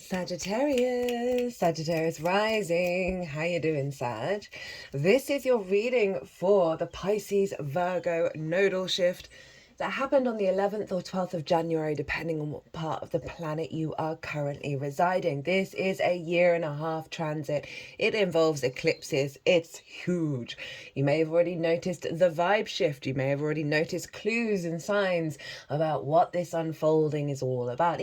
Sagittarius rising. How you doing, Sag? This is your reading for the Pisces Virgo nodal shift that happened on the 11th or 12th of January, depending on what part of the planet you are currently residing. This is a 1.5-year transit. It involves eclipses. It's huge. You may have already noticed the vibe shift. You may have already noticed clues and signs about what this unfolding is all about.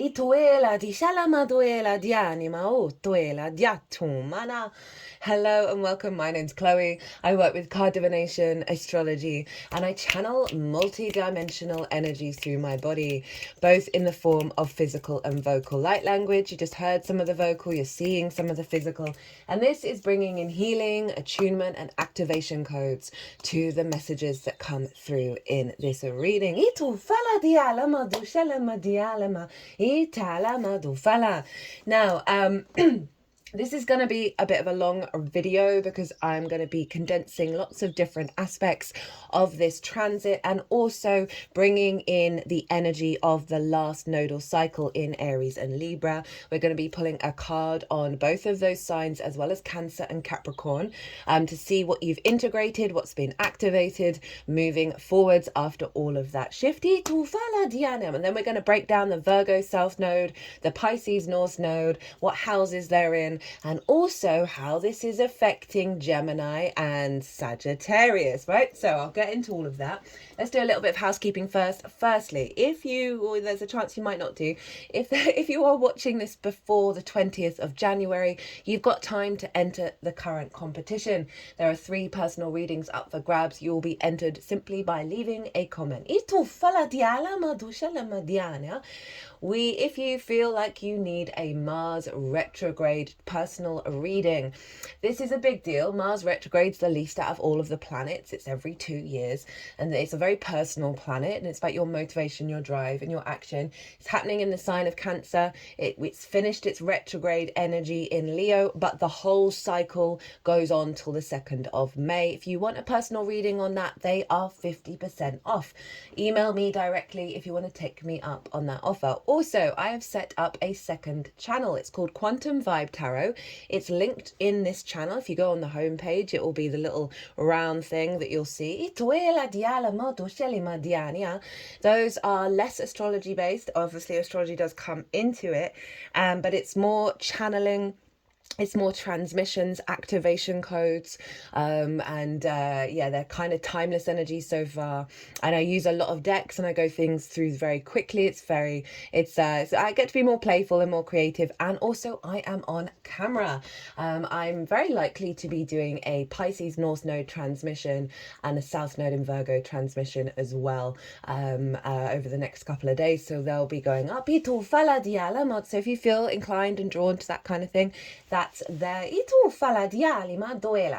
Hello and welcome. My name's Chloe. I work with card divination, astrology, and I channel multi-dimensional energies through my body, both in the form of physical and vocal light language. You just heard some of the vocal, you're seeing some of the physical, and this is bringing in healing, attunement, and activation codes to the messages that come through in this reading. Now, this is going to be a bit of a long video because I'm going to be condensing lots of different aspects of this transit and also bringing in the energy of the last nodal cycle in Aries and Libra. We're going to be pulling a card on both of those signs as well as Cancer and Capricorn to see what you've integrated, what's been activated moving forwards after all of that shift. And then we're going to break down the Virgo South Node, the Pisces North Node, what houses they're in, and also how this is affecting Gemini and Sagittarius, right? So I'll get into all of that. Let's do a little bit of housekeeping first. Firstly, or there's a chance you might not do, if you are watching this before the 20th of January, you've got time to enter the current competition. There are 3 personal readings up for grabs. You will be entered simply by leaving a comment. If you feel like you need a Mars retrograde personal reading, this is a big deal. Mars retrograde's the least out of all of the planets. It's every 2 years, and it's a very personal planet, and it's about your motivation, your drive, and your action. It's happening in the sign of Cancer. It's finished its retrograde energy in Leo, but the whole cycle goes on till the 2nd of May. If you want a personal reading on that, they are 50% off. Email me directly if you want to take me up on that offer. Also, I have set up a second channel. It's called Quantum Vibe Tarot. It's linked in this channel. If you go on the homepage, it will be the little round thing that you'll see. Those are less astrology based. Obviously, astrology does come into it, but it's more channeling. It's more transmissions, activation codes, they're kind of timeless energy so far. And I use a lot of decks and I go things through very quickly. So I get to be more playful and more creative. And also I am on camera. I'm very likely to be doing a Pisces North Node transmission and a South Node in Virgo transmission as well over the next couple of days. So they'll be going up. So if you feel inclined and drawn to that kind of thing, that's there.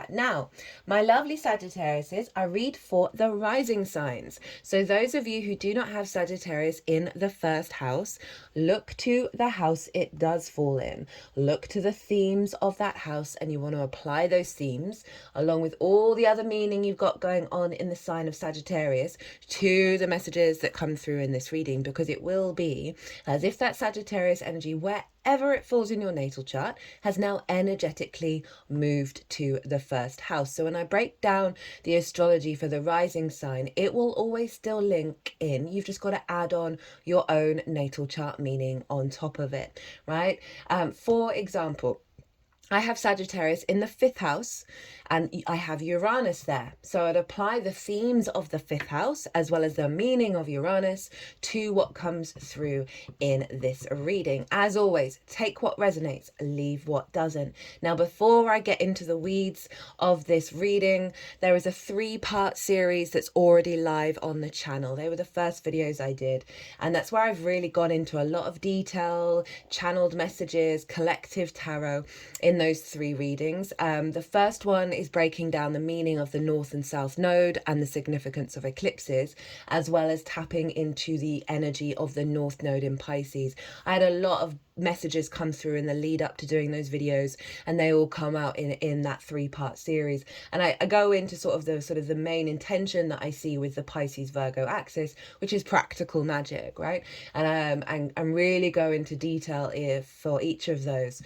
Now, my lovely Sagittariuses, I read for the rising signs. So those of you who do not have Sagittarius in the first house, look to the house it does fall in. Look to the themes of that house, and you want to apply those themes along with all the other meaning you've got going on in the sign of Sagittarius to the messages that come through in this reading, because it will be as if that Sagittarius energy, wherever it falls in your natal chart, has now energetically moved to the first house. So when I break down the astrology for the rising sign, it will always still link in. You've just got to add on your own natal chart meaning on top of it, right? For example, I have Sagittarius in the 5th house and I have Uranus there. So I'd apply the themes of the 5th house as well as the meaning of Uranus to what comes through in this reading. As always, take what resonates, leave what doesn't. Now, before I get into the weeds of this reading, there is a 3-part series that's already live on the channel. They were the first videos I did, and that's where I've really gone into a lot of detail, channeled messages, collective tarot in those 3 readings. The first one is breaking down the meaning of the North and South Node and the significance of eclipses, as well as tapping into the energy of the North Node in Pisces. I had a lot of messages come through in the lead up to doing those videos, and they all come out in that 3-part series. And I go into sort of the main intention that I see with the Pisces Virgo axis, which is practical magic, right? And really go into detail for each of those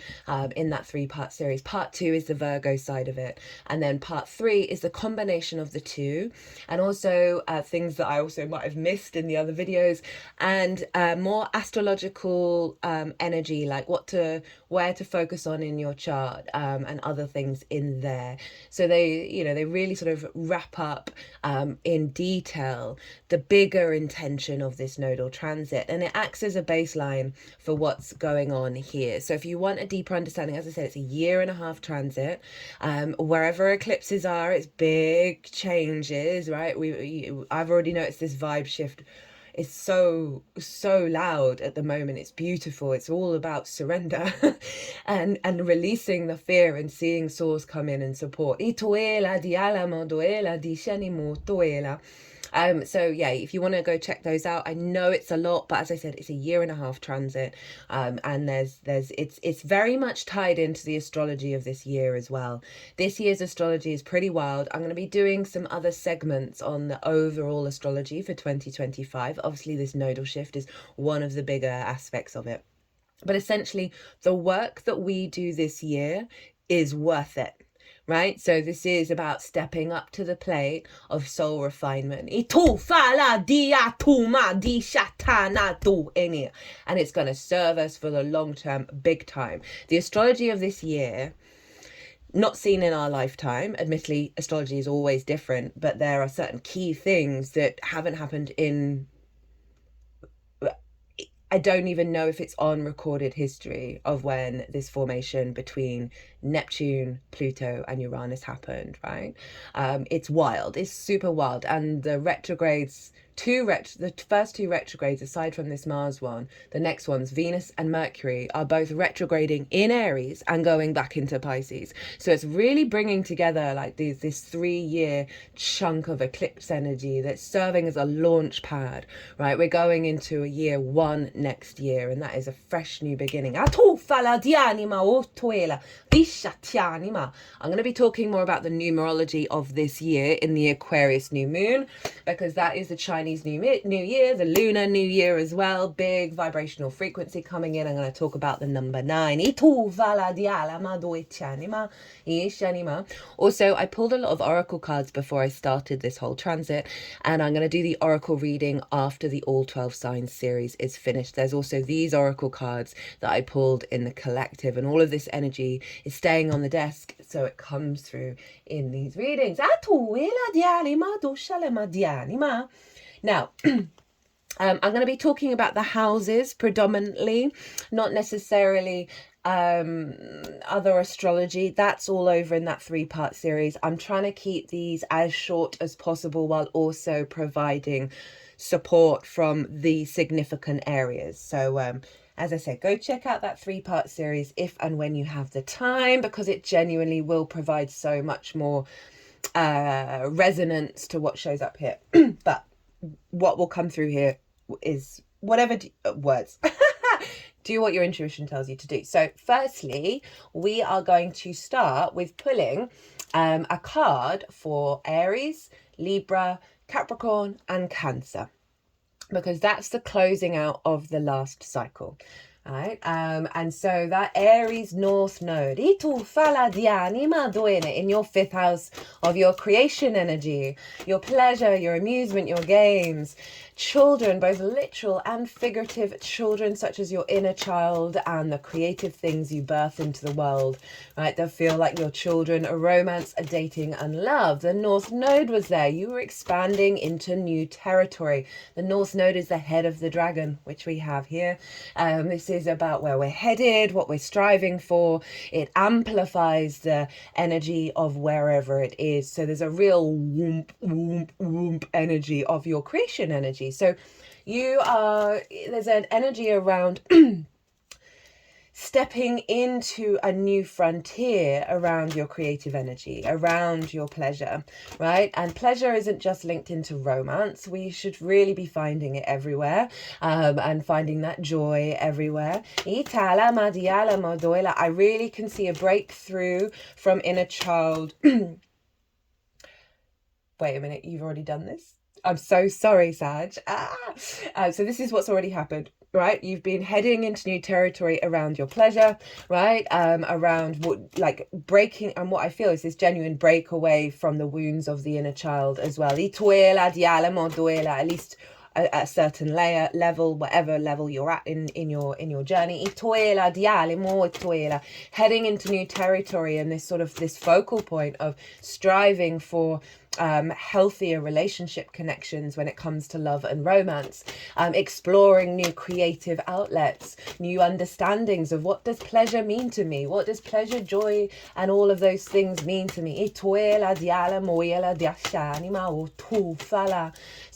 in that 3-part series. Part 2 is the Virgo side of it, and then part 3 is the combination of the two, and also things that I also might have missed in the other videos, and more astrological energy, like where to focus on in your chart, and other things in there. So they really sort of wrap up in detail the bigger intention of this nodal transit, and it acts as a baseline for what's going on here. So if you want a deeper understanding, as I said, it's a 1.5-year transit. Wherever eclipses are, it's big changes, right? I've already noticed this vibe shift. It's so loud at the moment. It's beautiful. It's all about surrender and releasing the fear and seeing source come in and support. So yeah, if you want to go check those out, I know it's a lot, but as I said, it's a 1.5-year transit, and it's very much tied into the astrology of this year as well. This year's astrology is pretty wild. I'm going to be doing some other segments on the overall astrology for 2025. Obviously, this nodal shift is one of the bigger aspects of it, but essentially, the work that we do this year is worth it. Right? So this is about stepping up to the plate of soul refinement. And it's going to serve us for the long term, big time. The astrology of this year, not seen in our lifetime. Admittedly, astrology is always different, but there are certain key things that haven't happened in... I don't even know if it's on recorded history of when this formation between Neptune, Pluto, and Uranus happened, right? It's wild. It's super wild. And the retrogrades, the first 2 retrogrades, aside from this Mars one, the next ones, Venus and Mercury, are both retrograding in Aries and going back into Pisces. So it's really bringing together like this 3-year chunk of eclipse energy that's serving as a launch pad, right? We're going into a year 1 next year, and that is a fresh new beginning. I'm going to be talking more about the numerology of this year in the Aquarius new moon, because that is the Chinese New Year, the Lunar New Year as well. Big vibrational frequency coming in. I'm going to talk about the number 9. Also, I pulled a lot of oracle cards before I started this whole transit, and I'm going to do the oracle reading after the All 12 Signs series is finished. There's also these oracle cards that I pulled in the collective, and all of this energy is staying on the desk, so it comes through in these readings. Now, I'm going to be talking about the houses predominantly, not necessarily other astrology. That's all over in that 3-part series. I'm trying to keep these as short as possible while also providing support from the significant areas. So as I said, go check out that 3-part series if and when you have the time, because it genuinely will provide so much more resonance to what shows up here. But what will come through here is whatever words. Do what your intuition tells you to do. So firstly, we are going to start with pulling a card for Aries, Libra, Capricorn, and Cancer, because that's the closing out of the last cycle. Right, and so that Aries North Node in your 5th house of your creation energy, your pleasure, your amusement, your games, children, both literal and figurative children, such as your inner child and the creative things you birth into the world, right? They feel like your children, a romance, a dating, and love. The North Node was there. You were expanding into new territory. The North Node is the head of the dragon, which we have here. This is about where we're headed, what we're striving for. It amplifies the energy of wherever it is. So there's a real whoomp, whoomp, whoomp energy of your creation energy. So there's an energy around stepping into a new frontier around your creative energy, around your pleasure, right? And pleasure isn't just linked into romance. We should really be finding it everywhere, and finding that joy everywhere. I really can see a breakthrough from inner child. Wait a minute, you've already done this? I'm so sorry, Sag. So this is what's already happened, right? You've been heading into new territory around your pleasure, right? Around what, like breaking, and what I feel is this genuine breakaway from the wounds of the inner child as well. At least a certain level, whatever level you're at in your journey. Heading into new territory, and this focal point of striving for healthier relationship connections when it comes to love and romance, exploring new creative outlets, new understandings of what does pleasure mean to me, what does pleasure, joy, and all of those things mean to me. So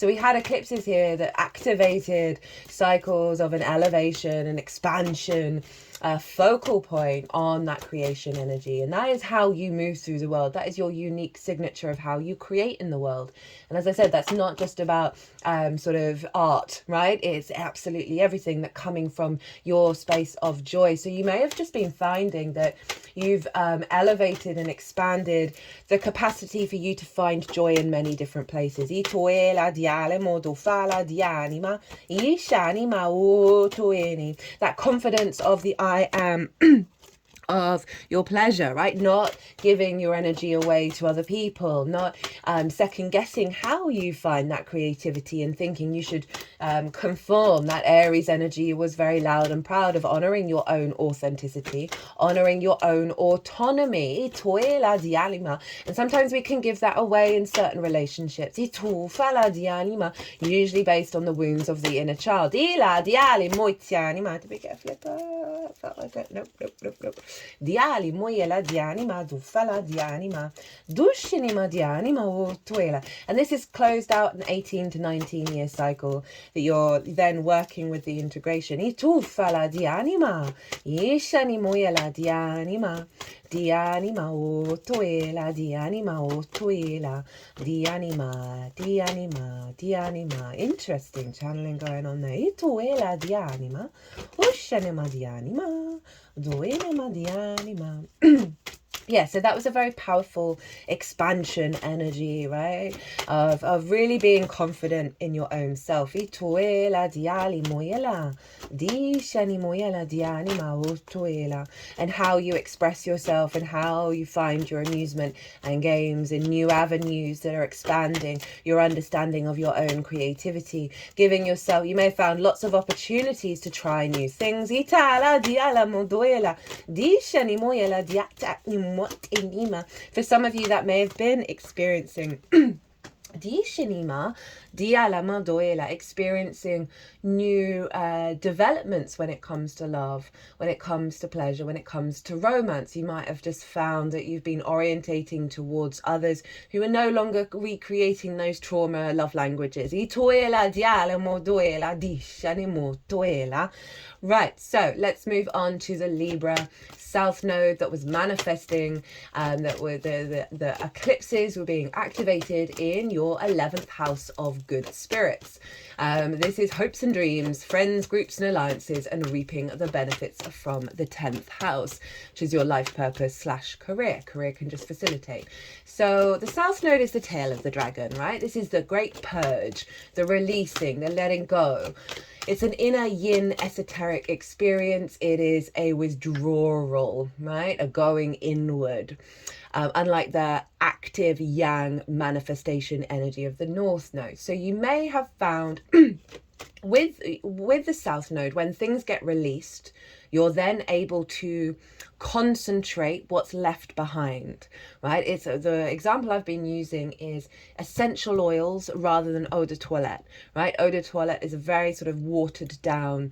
we had eclipses here that activated cycles of an elevation and expansion, focal point on that creation energy. And that is how you move through the world. That is your unique signature of how you create in the world. And as I said, that's not just about sort of art, right? It's absolutely everything that coming from your space of joy. So you may have just been finding that you've elevated and expanded the capacity for you to find joy in many different places. That confidence of the I am of your pleasure, right? Not giving your energy away to other people, not second guessing how you find that creativity and thinking you should conform. That Aries energy was very loud and proud of honoring your own authenticity, honoring your own autonomy. And sometimes we can give that away in certain relationships, usually based on the wounds of the inner child. Did we get a flipper? Felt like it. Nope. Diali moyela dianima dufala dianima dushinima dianima tuela. And this is closed out an 18 to 19 year cycle that you're then working with the integration. Itufala dianima ishani moyela dianima dianima o tuela dianima o tuela dianima. Interesting channeling going on there. Ituela dianima ushanima dianima. Yeah, so that was a very powerful expansion energy, right? Of really being confident in your own self. And how you express yourself and how you find your amusement and games in new avenues that are expanding your understanding of your own creativity. Giving yourself, you may have found lots of opportunities to try new things. For some of you, that may have been experiencing experiencing new developments when it comes to love, when it comes to pleasure, when it comes to romance. You might have just found that you've been orientating towards others who are no longer recreating those trauma love languages. Right, so let's move on to the Libra South Node that was manifesting, that were the eclipses were being activated in your 11th house of good spirits. This is hopes and dreams, friends, groups and alliances, and reaping the benefits from the 10th house, which is your life purpose / career. Career can just facilitate. So the South Node is the tail of the dragon, right? This is the great purge, the releasing, the letting go. It's an inner yin esoteric experience. It is a withdrawal, right? A going inward. Unlike the active yang manifestation energy of the North Node. So you may have found with the South Node, when things get released, you're then able to concentrate what's left behind, right? It's the example I've been using is essential oils rather than eau de toilette, right? Eau de toilette is a very sort of watered down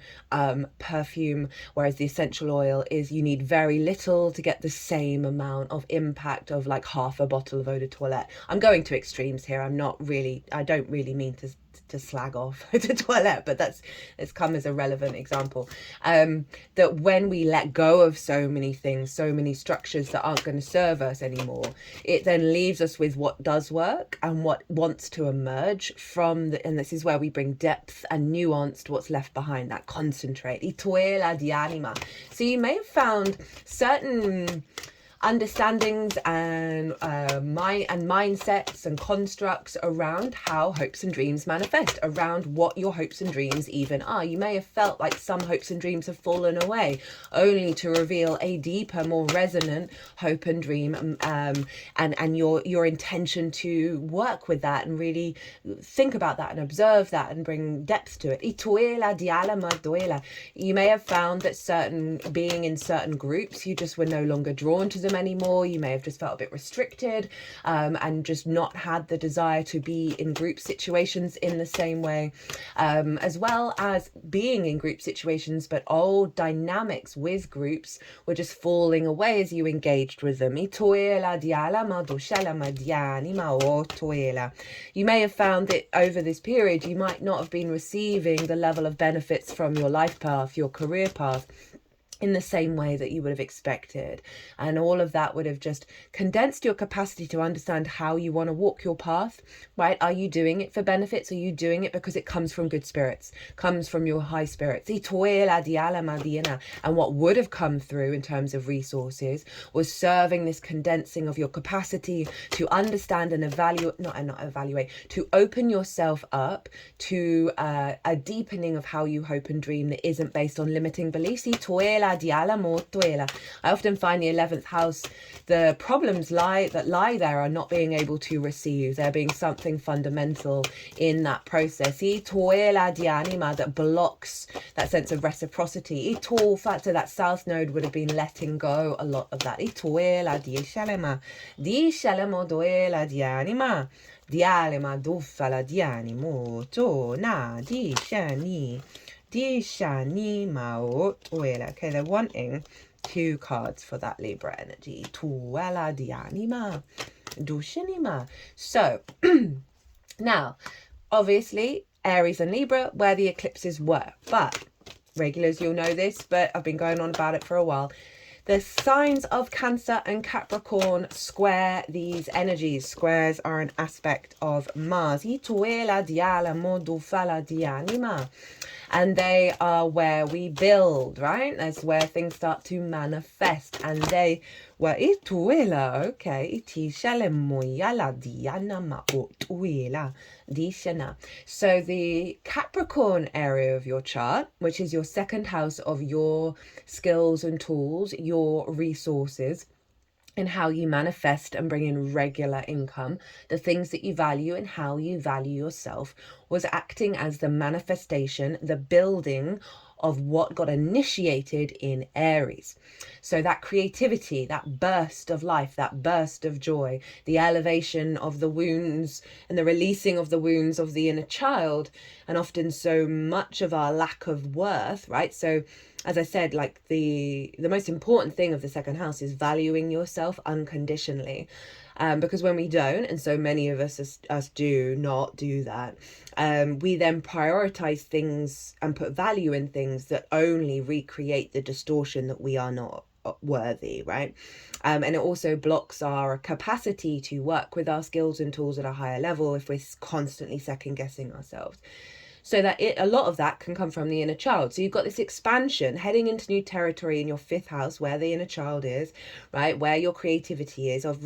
perfume, whereas the essential oil is you need very little to get the same amount of impact of like half a bottle of eau de toilette. I'm going to extremes here. I don't really mean to to slag off the toilet, but it's come as a relevant example. That when we let go of so many things, so many structures that aren't going to serve us anymore, it then leaves us with what does work and what wants to emerge from and this is where we bring depth and nuance to what's left behind, that concentrate. Ituela di anima. So you may have found certain understandings and mindsets and constructs around how hopes and dreams manifest, around what your hopes and dreams even are. You may have felt like some hopes and dreams have fallen away, only to reveal a deeper, more resonant hope and dream, and your intention to work with that and really think about that and observe that and bring depth to it. You may have found that being in certain groups, you just were no longer drawn to them anymore. You may have just felt a bit restricted, and just not had the desire to be in group situations in the same way, as well as being in group situations, but old dynamics with groups were just falling away as you engaged with them. You may have found that over this period you might not have been receiving the level of benefits from your life path, your career path, in the same way that you would have expected. And all of that would have just condensed your capacity to understand how you want to walk your path, right? Are you doing it for benefits? Are you doing it because it comes from good spirits, comes from your high spirits? And what would have come through in terms of resources was serving this condensing of your capacity to understand and to open yourself up to a deepening of how you hope and dream that isn't based on limiting beliefs. I often find the 11th house, the problems lie there are not being able to receive. There being something fundamental in that process. That blocks that sense of reciprocity. So that South Node would have been letting go a lot of that. Dialema duffala dianimo to na di shani. Okay, they're wanting 2 cards for that Libra energy. So, now, obviously, Aries and Libra, where the eclipses were. But, regulars, you'll know this, but I've been going on about it for a while. The signs of Cancer and Capricorn square these energies. Squares are an aspect of Mars. And they are where we build, right? That's where things start to manifest. And they were okay. So the Capricorn area of your chart, which is your second house of your skills and tools, your resources, and how you manifest and bring in regular income, the things that you value and how you value yourself, was acting as the manifestation, the building of what got initiated in Aries. So that creativity, that burst of life, that burst of joy, the elevation of the wounds and the releasing of the wounds of the inner child, and often so much of our lack of worth, right? So as I said, like the most important thing of the second house is valuing yourself unconditionally. Because when we don't, and so many of us do not do that, we then prioritize things and put value in things that only recreate the distortion that we are not worthy, right? And it also blocks our capacity to work with our skills and tools at a higher level if we're constantly second guessing ourselves. So that a lot of that can come from the inner child. So you've got this expansion heading into new territory in your 5th house, where the inner child is, right? Where your creativity is, of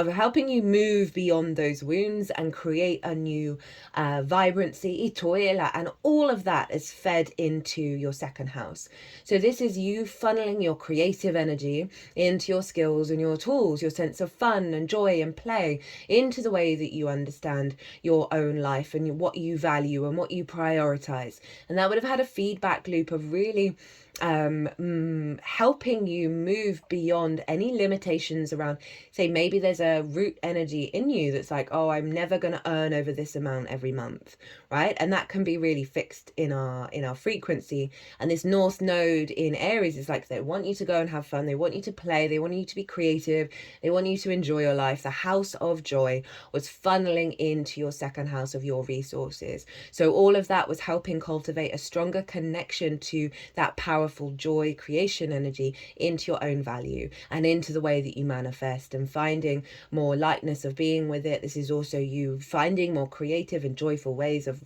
helping you move beyond those wounds and create a new vibrancy, and all of that is fed into your 2nd house. So this is you funneling your creative energy into your skills and your tools, your sense of fun and joy and play, into the way that you understand your own life and what you value and what you prioritize. And that would have had a feedback loop of really helping you move beyond any limitations around, say, maybe there's a root energy in you that's like, oh, I'm never going to earn over this amount every month, right? And that can be really fixed in our frequency. And this North Node in Aries is like, they want you to go and have fun, they want you to play, they want you to be creative, they want you to enjoy your life. The house of joy was funneling into your second house of your resources. So all of that was helping cultivate a stronger connection to that powerful joy creation energy into your own value and into the way that you manifest and finding more lightness of being with it. This is also you finding more creative and joyful ways of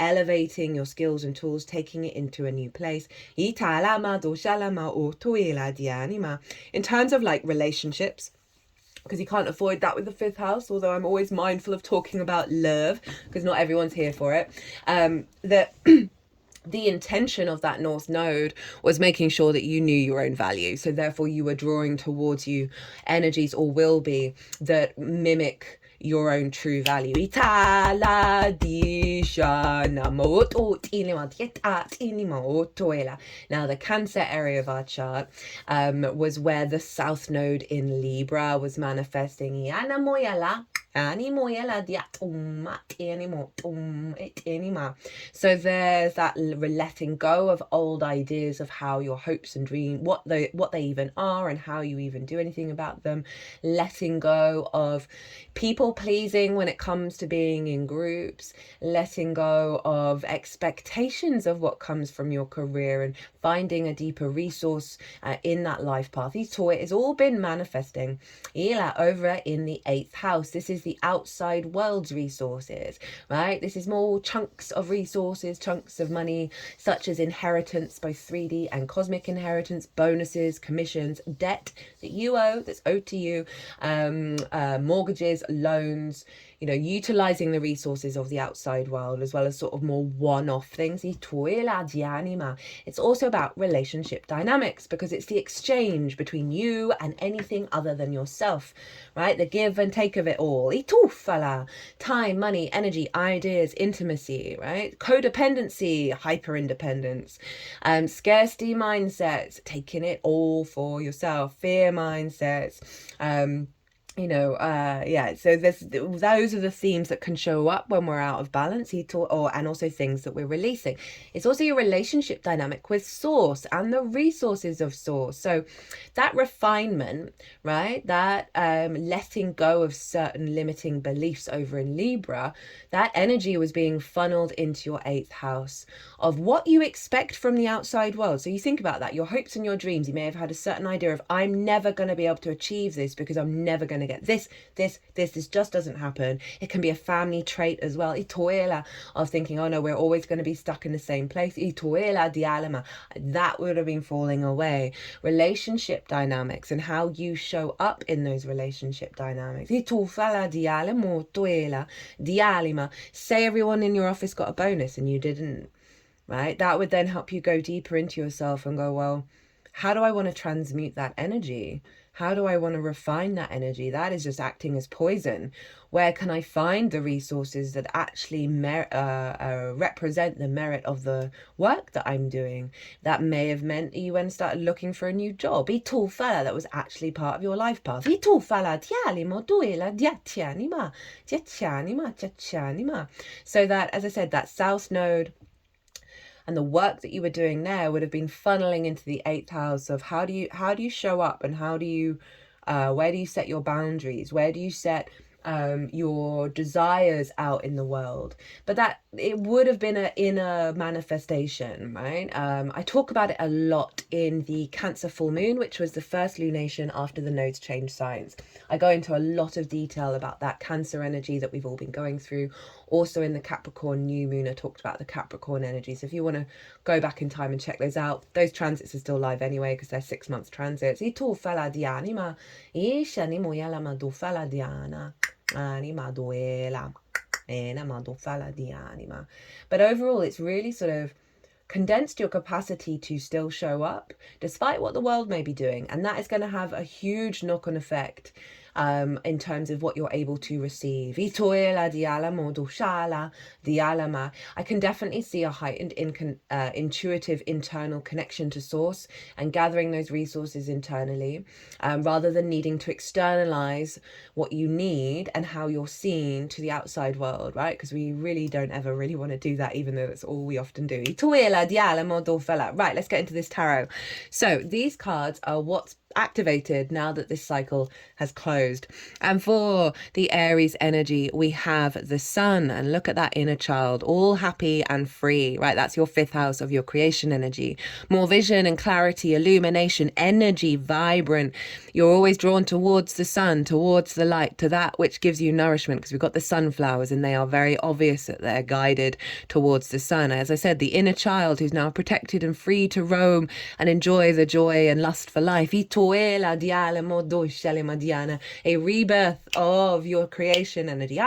elevating your skills and tools, taking it into a new place. In terms of like relationships, because you can't avoid that with the fifth house, although I'm always mindful of talking about love because not everyone's here for it. That the intention of that North Node was making sure that you knew your own value. So therefore you were drawing towards you energies, or will be, that mimic your own true value. Now the Cancer area of our chart was where the South Node in Libra was manifesting. So there's that letting go of old ideas of how your hopes and dreams, what they even are and how you even do anything about them. Letting go of people pleasing when it comes to being in groups. Letting go of expectations of what comes from your career and finding a deeper resource in that life path. It has all been manifesting over in the 8th house. This is the outside world's resources, right? This is more chunks of resources, chunks of money, such as inheritance, both 3D and cosmic inheritance, bonuses, commissions, debt that you owe, that's owed to you, mortgages, loans, you know, utilizing the resources of the outside world, as well as sort of more one-off things. It's also about relationship dynamics, because it's the exchange between you and anything other than yourself, right? The give and take of it all. Time, money, energy, ideas, intimacy, right? Codependency, hyper-independence, scarcity mindsets, taking it all for yourself, fear mindsets, so those are the themes that can show up when we're out of balance, and also things that we're releasing. It's also your relationship dynamic with source and the resources of source. So that refinement, right, that letting go of certain limiting beliefs over in Libra, that energy was being funneled into your 8th house of what you expect from the outside world. So you think about that, your hopes and your dreams. You may have had a certain idea of, I'm never going to be able to achieve this because I'm never going to get this just doesn't happen. It can be a family trait as well, of thinking, oh no, we're always going to be stuck in the same place. That would have been falling away. Relationship dynamics and how you show up in those relationship dynamics. Say everyone in your office got a bonus and you didn't, right? That would then help you go deeper into yourself and go, well, how do I want to transmute that energy? How do I want to refine that energy? That is just acting as poison. Where can I find the resources that actually represent the merit of the work that I'm doing? That may have meant you went and started looking for a new job. That was actually part of your life path. So that, as I said, that South Node and the work that you were doing there would have been funneling into the 8th house of how do you show up, and how do you where do you set your boundaries, where do you set your desires out in the world. But that it would have been an inner manifestation, right? I talk about it a lot in the Cancer Full Moon, which was the first lunation after the nodes changed signs. I go into a lot of detail about that Cancer energy that we've all been going through. Also in the Capricorn new moon, I talked about the Capricorn energy. So if you want to go back in time and check those out, those transits are still live anyway because they're 6 months transits. But overall, it's really sort of condensed your capacity to still show up despite what the world may be doing, and that is going to have a huge knock-on effect in terms of what you're able to receive. I can definitely see a heightened intuitive internal connection to source and gathering those resources internally, rather than needing to externalize what you need and how you're seen to the outside world, right? Because we really don't ever really want to do that, even though that's all we often do. Right, let's get into this tarot. So these cards are what's activated now that this cycle has closed. And for the Aries energy, we have the sun, and look at that inner child, all happy and free, right? That's your 5th house of your creation energy. More vision and clarity, illumination, energy, vibrant. You're always drawn towards the sun, towards the light, to that which gives you nourishment, because we've got the sunflowers and they are very obvious that they're guided towards the sun. As I said, the inner child who's now protected and free to roam and enjoy the joy and lust for life. A rebirth of your creation energy.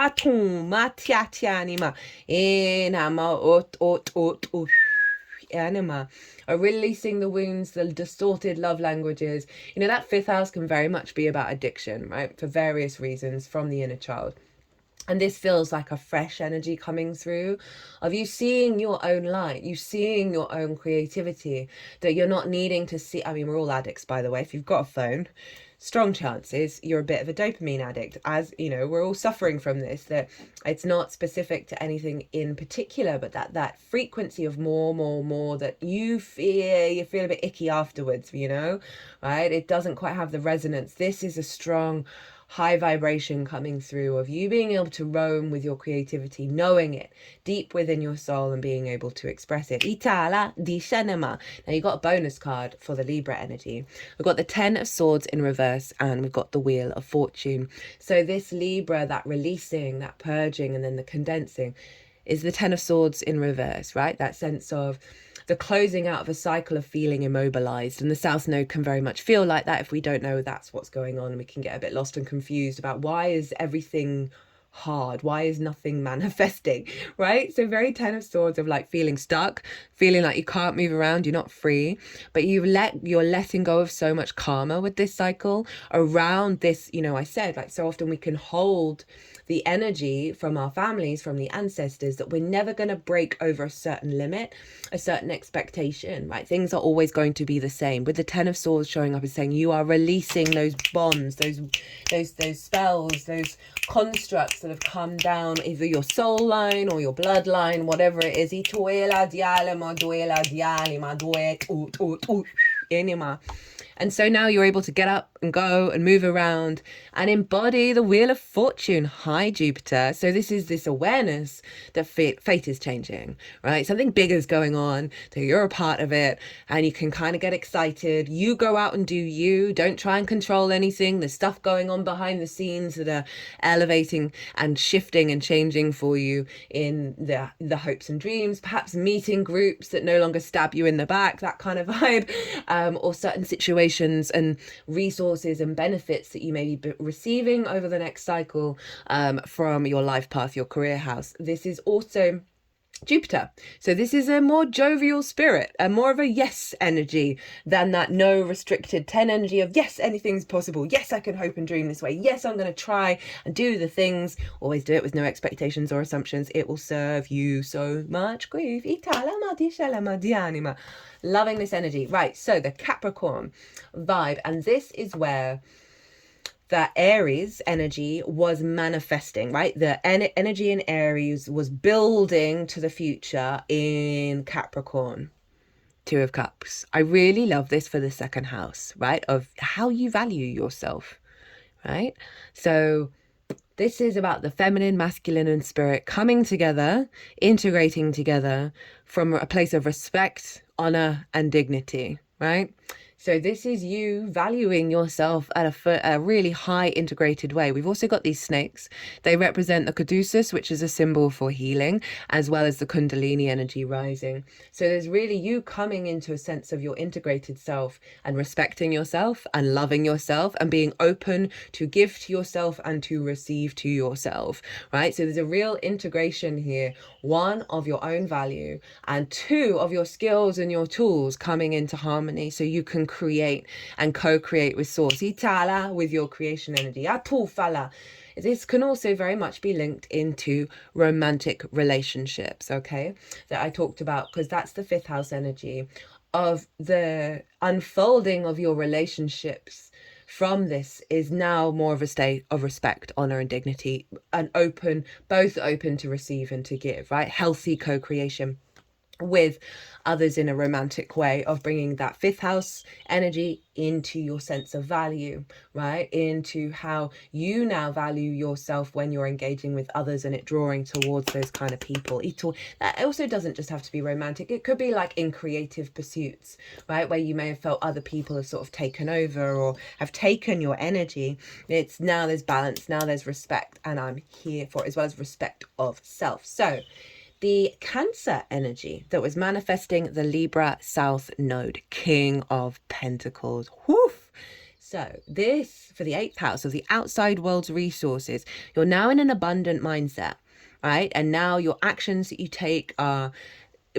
Anima, are releasing the wounds, the distorted love languages. You know, that 5th house can very much be about addiction, right? For various reasons from the inner child. And this feels like a fresh energy coming through of you seeing your own light, you seeing your own creativity, that you're not needing to see. I mean, we're all addicts, by the way. If you've got a phone, strong chances you're a bit of a dopamine addict. As you know, we're all suffering from this, that it's not specific to anything in particular, but that frequency of more that you feel a bit icky afterwards, you know, right? It doesn't quite have the resonance. This is a strong high vibration coming through of you being able to roam with your creativity, knowing it deep within your soul and being able to express it. Itala di Shanama. Now you got a bonus card for the Libra energy. We've got the 10 of Swords in reverse, and we've got the Wheel of Fortune. So this Libra, that releasing, that purging, and then the condensing, is the 10 of Swords in reverse, right? That sense of the closing out of a cycle of feeling immobilized. And the South Node can very much feel like that if we don't know that's what's going on, and we can get a bit lost and confused about why is everything hard, why is nothing manifesting, right? So very 10 of Swords of like feeling stuck, feeling like you can't move around, you're not free, but you're letting go of so much karma with this cycle around this. You know, I said, like, so often we can hold the energy from our families, from the ancestors, that we're never going to break over a certain limit, a certain expectation, right? Things are always going to be the same. With the 10 of Swords showing up and saying you are releasing those bonds, those spells, those constructs that have come down either your soul line or your bloodline, whatever it is. And so now you're able to get up and go and move around and embody the Wheel of Fortune. Hi, Jupiter. So this is this awareness that fate is changing, right? Something big is going on, so you're a part of it, and you can kind of get excited. You go out and do you. Don't try and control anything. There's stuff going on behind the scenes that are elevating and shifting and changing for you in the hopes and dreams, perhaps meeting groups that no longer stab you in the back, that kind of vibe, or certain situations and resources and benefits that you may be receiving over the next cycle from your life path, your career house. This is also Jupiter. So this is a more jovial spirit, a more of a yes energy than that no restricted 10 energy of yes, anything's possible. Yes, I can hope and dream this way. Yes, I'm going to try and do the things. Always do it with no expectations or assumptions. It will serve you so much grief. Loving this energy. Right, so the Capricorn vibe, and this is where the Aries energy was manifesting, right? The energy in Aries was building to the future in Capricorn. 2 of Cups. I really love this for the second house, right? Of how you value yourself, right? So this is about the feminine, masculine, and spirit coming together, integrating together from a place of respect, honor, and dignity, right? So this is you valuing yourself at a really high integrated way. We've also got these snakes. They represent the caduceus, which is a symbol for healing, as well as the kundalini energy rising. So there's really you coming into a sense of your integrated self and respecting yourself and loving yourself and being open to give to yourself and to receive to yourself, right? So there's a real integration here. 1, of your own value, and 2, of your skills and your tools coming into harmony, so you can create and co-create with source. Itala with your creation energy. Atufala. This can also very much be linked into romantic relationships, okay? That I talked about, because that's the 5th house energy of the unfolding of your relationships. From this is now more of a state of respect, honor, and dignity, and open, both open to receive and to give, right? Healthy co-creation with others in a romantic way of bringing that 5th house energy into your sense of value, right? Into how you now value yourself when you're engaging with others, and it drawing towards those kind of people. That also doesn't just have to be romantic. It could be like in creative pursuits, right? Where you may have felt other people have sort of taken over or have taken your energy. It's now there's balance, now there's respect, and I'm here for it, as well as respect of self. So the Cancer energy that was manifesting the Libra South Node, King of Pentacles. Woof! So this, for the 8th house of the outside world's resources, you're now in an abundant mindset, right? And now your actions that you take are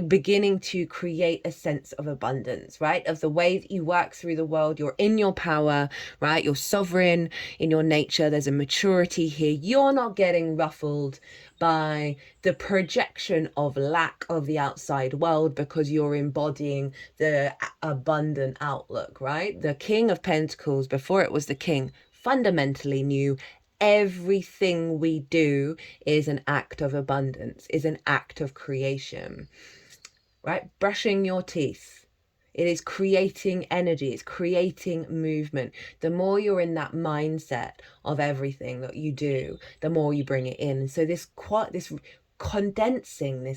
beginning to create a sense of abundance, right? Of the way that you work through the world. You're in your power, right? You're sovereign in your nature. There's a maturity here. You're not getting ruffled by the projection of lack of the outside world, because you're embodying the abundant outlook, right? The King of Pentacles, before it was the King, fundamentally knew everything we do is an act of abundance, is an act of creation. Right? Brushing your teeth. It is creating energy. It's creating movement. The more you're in that mindset of everything that you do, the more you bring it in. And so this condensing,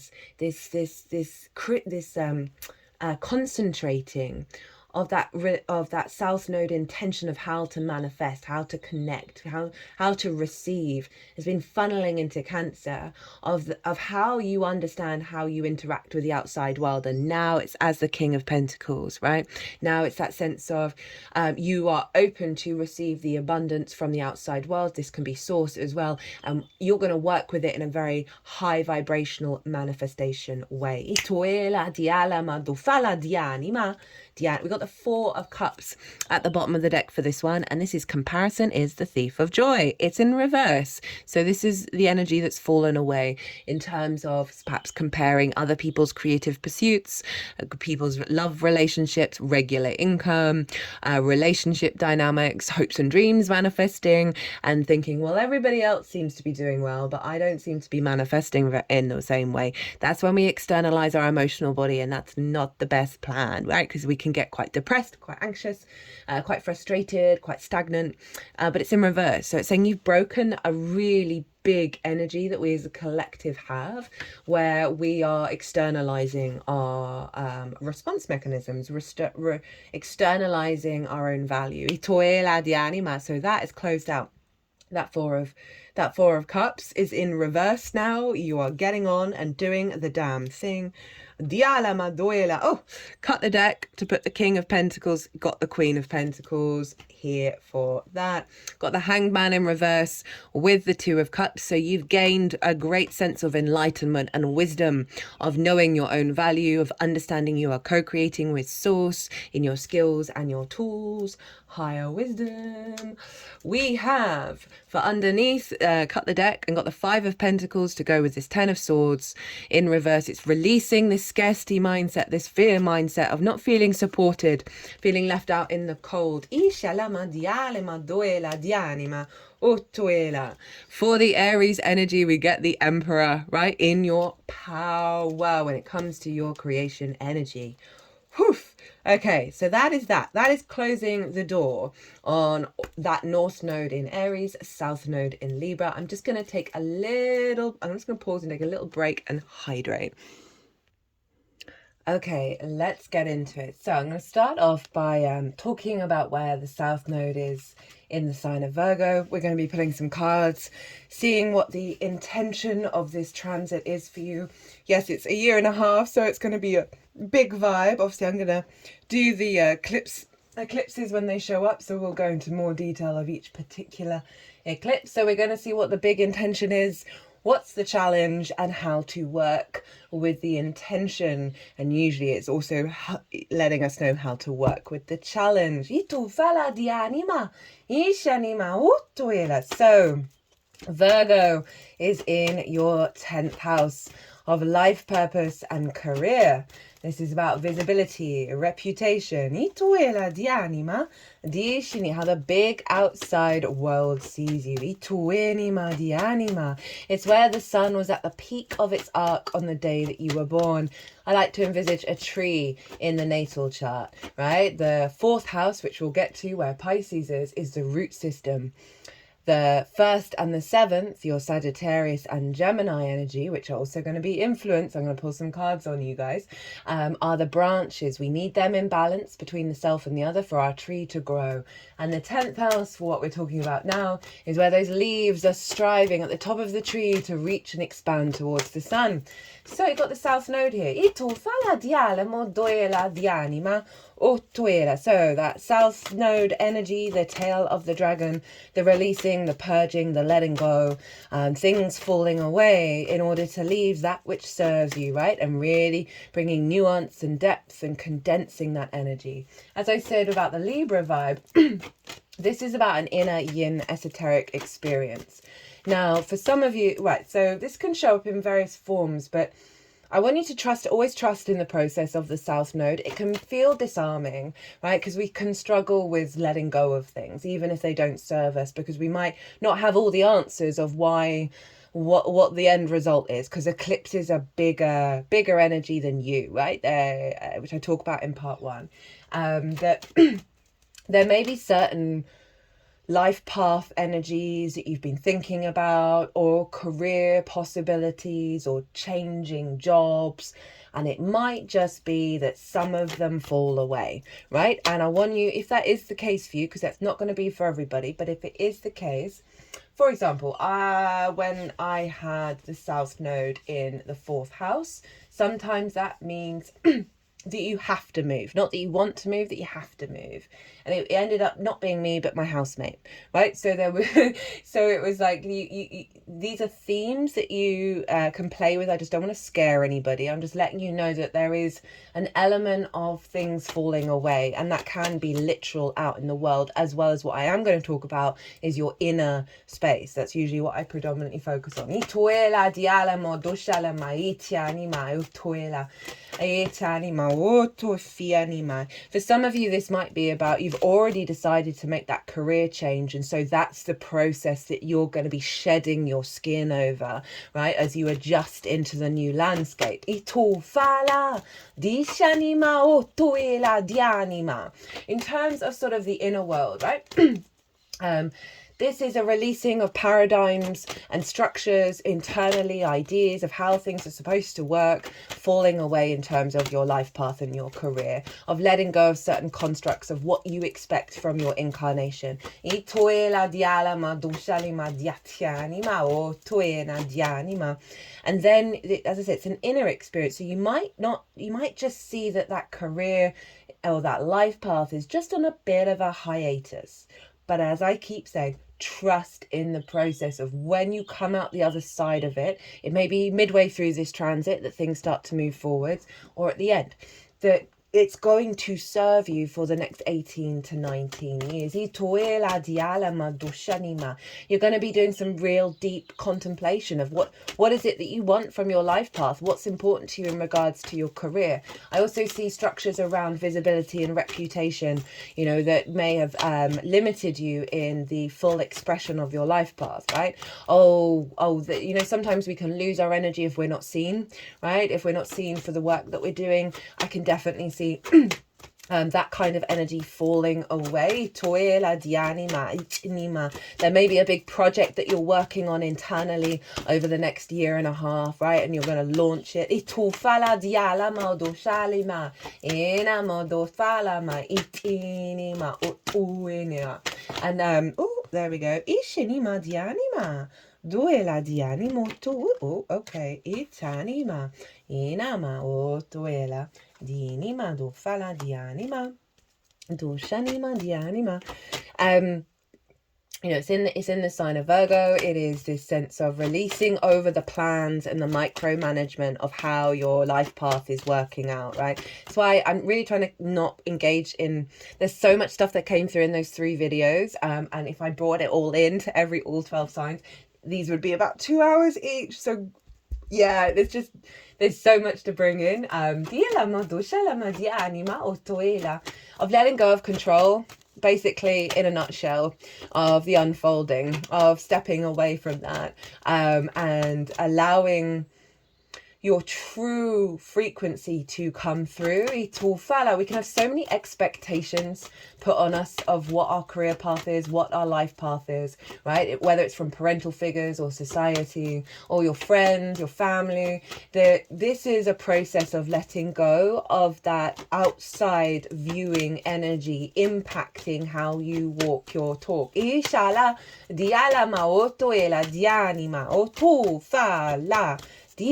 concentrating of that South Node intention of how to manifest, how to connect, how to receive, has been funneling into Cancer of how you understand how you interact with the outside world. And now it's as the King of Pentacles, right? Now it's that sense of you are open to receive the abundance from the outside world. This can be source as well. You're going to work with it in a very high vibrational manifestation way. We got the 4 of Cups at the bottom of the deck for this one, and this is comparison is the thief of joy. It's in reverse. So this is the energy that's fallen away in terms of perhaps comparing other people's creative pursuits, people's love relationships, regular income, relationship dynamics, hopes and dreams manifesting, and thinking, well, everybody else seems to be doing well, but I don't seem to be manifesting in the same way. That's when we externalize our emotional body, and that's not the best plan, right? Because we can get quite depressed, quite anxious, quite frustrated, quite stagnant, but it's in reverse. So it's saying you've broken a really big energy that we as a collective have, where we are externalizing our response mechanisms, externalizing our own value. So that is closed out. That four of Cups is in reverse now. You are getting on and doing the damn thing. Diala Maduela. Oh, cut the deck to put the King of Pentacles. Got the Queen of Pentacles here for that. Got the Hanged Man in reverse with the 2 of Cups. So you've gained a great sense of enlightenment and wisdom, of knowing your own value, of understanding you are co-creating with source in your skills and your tools. Higher wisdom. We have, for underneath, cut the deck and got the 5 of Pentacles to go with this 10 of Swords in reverse. It's releasing this scarcity mindset, this fear mindset of not feeling supported, feeling left out in the cold. For the Aries energy, we get the Emperor, right? In your power when it comes to your creation energy. Whew. Okay, so that is closing the door on that North Node in Aries, South Node in Libra. I'm just going to pause and take a little break and hydrate. Okay, let's get into it. So I'm going to start off by talking about where the South Node is in the sign of Virgo. We're going to be putting some cards, seeing what the intention of this transit is for you. Yes, it's a year and a half, so it's going to be a big vibe. Obviously, I'm going to do the eclipses when they show up, so we'll go into more detail of each particular eclipse. So we're going to see what the big intention is, what's the challenge and how to work with the intention. And usually it's also letting us know how to work with the challenge. So Virgo is in your 10th house of life purpose and career. This is about visibility, reputation. How the big outside world sees you. It's where the sun was at the peak of its arc on the day that you were born. I like to envisage a tree in the natal chart, right? The 4th house, which we'll get to, where Pisces is the root system. The 1st and the 7th, your Sagittarius and Gemini energy, which are also going to be influenced, I'm going to pull some cards on you guys, are the branches. We need them in balance between the self and the other for our tree to grow. And the 10th house, for what we're talking about now, is where those leaves are striving at the top of the tree to reach and expand towards the sun. So you've got the South Node here. So that South Node energy, the tail of the dragon, the releasing, the purging, the letting go, things falling away in order to leave that which serves you, right? And really bringing nuance and depth and condensing that energy. As I said about the Libra vibe, this is about an inner yin esoteric experience. Now, for some of you, right, so this can show up in various forms, but I want you to always trust in the process of the South Node. It can feel disarming, right? Because we can struggle with letting go of things, even if they don't serve us, because we might not have all the answers of what the end result is, because eclipses are bigger energy than you, right? Which I talk about in part 1. That there may be certain life path energies that you've been thinking about, or career possibilities, or changing jobs, and it might just be that some of them fall away, right? And I want you, if that is the case for you, because that's not going to be for everybody, but if it is the case, for example, when I had the South Node in the 4th house, sometimes that means that you have to move, not that you want to move, that you have to move. And it ended up not being me, but my housemate, right? So there was, so it was like, these are themes that you can play with. I just don't want to scare anybody. I'm just letting you know that there is an element of things falling away, and that can be literal out in the world, as well as what I am going to talk about is your inner space. That's usually what I predominantly focus on. For some of you, this might be about you've already decided to make that career change, and so that's the process that you're going to be shedding your skin over, right, as you adjust into the new landscape. In terms of sort of the inner world, right? This is a releasing of paradigms and structures internally, ideas of how things are supposed to work, falling away in terms of your life path and your career, of letting go of certain constructs of what you expect from your incarnation. And then, as I said, it's an inner experience. So you might just see that career or that life path is just on a bit of a hiatus. But as I keep saying, trust in the process of when you come out the other side of it. It may be midway through this transit that things start to move forwards, or at the end. That it's going to serve you for the next 18 to 19 years. You're going to be doing some real deep contemplation of what is it that you want from your life path, what's important to you in regards to your career. I also see structures around visibility and reputation, that may have limited you in the full expression of your life path, right? Sometimes we can lose our energy if we're not seen, right? If we're not seen for the work that we're doing. I can definitely see that kind of energy falling away. There may be a big project that you're working on internally over the next year and a half, right? And you're going to launch it. And there we go. Duela dianimo tu okay. Itanima inama o duela dinima do fala dianima do shanima dianima. you know, it's in the sign of Virgo. It is this sense of releasing over the plans and the micromanagement of how your life path is working out, right? That's why I'm really trying to not engage in, there's so much stuff that came through in those 3 videos, and if I brought it all into all 12 signs, these would be about 2 hours each. So yeah, there's so much to bring in. Of letting go of control, basically, in a nutshell, of the unfolding, of stepping away from that, and allowing your true frequency to come through. We can have so many expectations put on us of what our career path is, what our life path is, right? Whether it's from parental figures or society or your friends, your family. This is a process of letting go of that outside viewing energy impacting how you walk your talk. Ishala diala maoto ela dianima otu fa la. So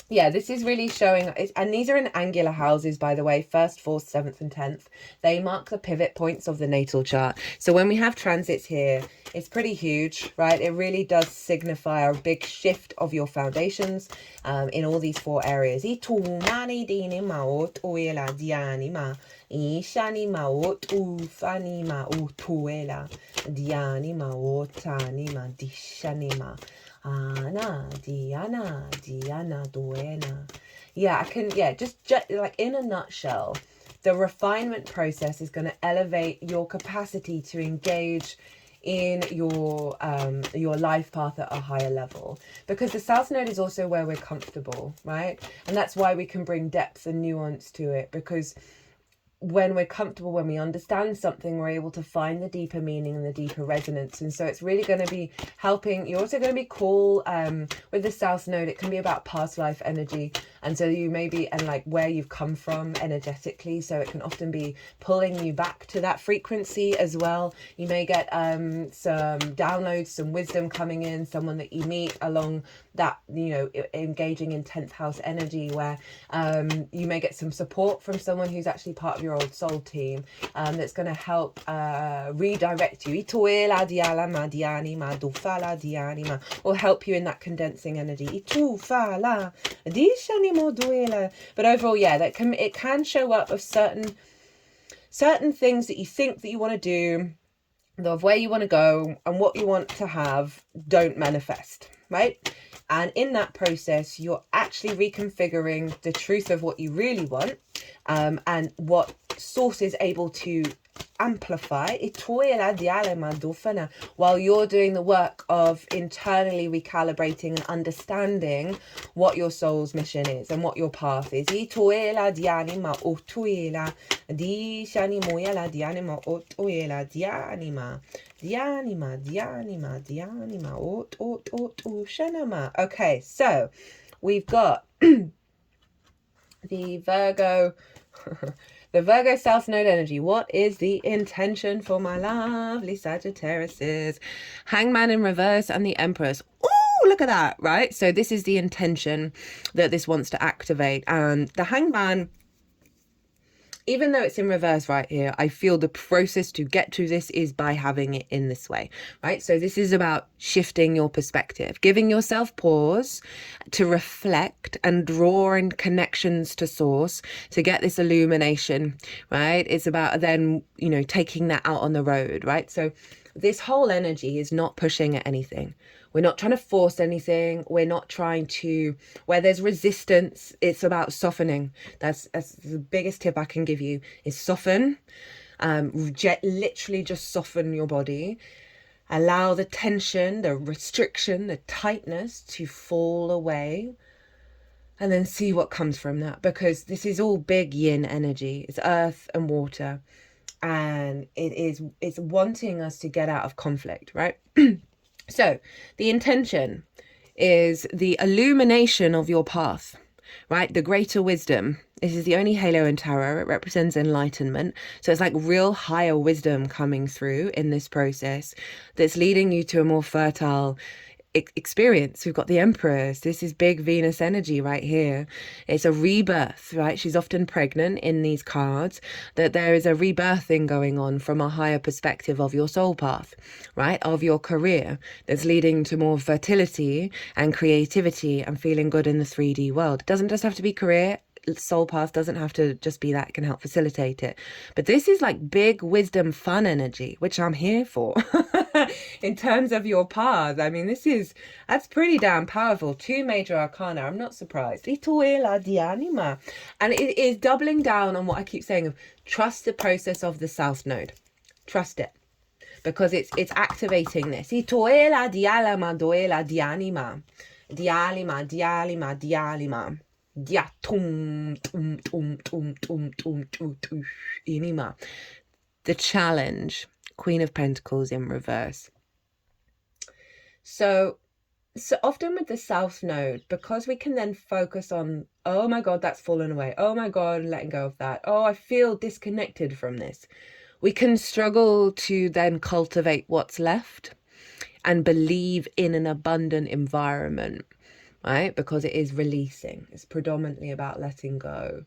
yeah, this is really showing, and these are in angular houses, by the way, 1st, 4th, 7th and 10th. They mark the pivot points of the natal chart. So when we have transits here, it's pretty huge, right? It really does signify a big shift of your foundations in all these 4 areas. Yeah, just like in a nutshell, the refinement process is going to elevate your capacity to engage in your life path at a higher level, because the South Node is also where we're comfortable, right? And that's why we can bring depth and nuance to it, because when we're comfortable, when we understand something, we're able to find the deeper meaning and the deeper resonance. And so it's really going to be helping. You're also going to be cool with the South Node. It can be about past life energy, and so you may be, and like where you've come from energetically, so it can often be pulling you back to that frequency as well. You may get some downloads, some wisdom coming in, someone that you meet along that, you know, engaging in 10th house energy, where you may get some support from someone who's actually part of your old soul team, that's going to help redirect you, or help you in that condensing energy. But overall, yeah, it can show up of certain things that you think that you want to do, of where you want to go and what you want to have, don't manifest, right? And in that process, you're actually reconfiguring the truth of what you really want, and what source is able to amplify while you're doing the work of internally recalibrating and understanding what your soul's mission is and what your path is. Okay, so we've got the Virgo the Virgo South Node energy. What is the intention for my lovely Sagittariuses? Hangman in reverse and the Empress. Oh, look at that, right? So this is the intention that this wants to activate. And the Hangman, even though it's in reverse right here, I feel the process to get to this is by having it in this way, right? So this is about shifting your perspective, giving yourself pause to reflect and draw in connections to source to get this illumination, right? It's about then, you know, taking that out on the road, right? So this whole energy is not pushing at anything. We're not trying to force anything. We're not trying to, where there's resistance, it's about softening. That's the biggest tip I can give you, is soften. Literally just soften your body. Allow the tension, the restriction, the tightness to fall away. And then see what comes from that. Because this is all big yin energy. It's earth and water. And it's wanting us to get out of conflict, right? So the intention is the illumination of your path, right? The greater wisdom. This is the only halo in tarot. It represents enlightenment. So it's like real higher wisdom coming through in this process that's leading you to a more fertile, experience. We've got the Empress. This is big Venus energy right here. It's a rebirth, right? She's often pregnant in these cards, that there is a rebirthing going on from a higher perspective of your soul path, right? Of your career, that's leading to more fertility and creativity and feeling good in the 3D world. It doesn't just have to be career. Soul path doesn't have to just be that. It can help facilitate it. But this is like big wisdom, fun energy, which I'm here for. In terms of your path, I mean, that's pretty damn powerful. 2 major arcana. I'm not surprised. And it is doubling down on what I keep saying of trust the process of the South Node. Trust it. Because it's activating this. The challenge, Queen of Pentacles in reverse. So often with the South Node, because we can then focus on, oh my God, that's fallen away. Oh my God, letting go of that. Oh, I feel disconnected from this. We can struggle to then cultivate what's left and believe in an abundant environment. Right? Because it is releasing. It's predominantly about letting go.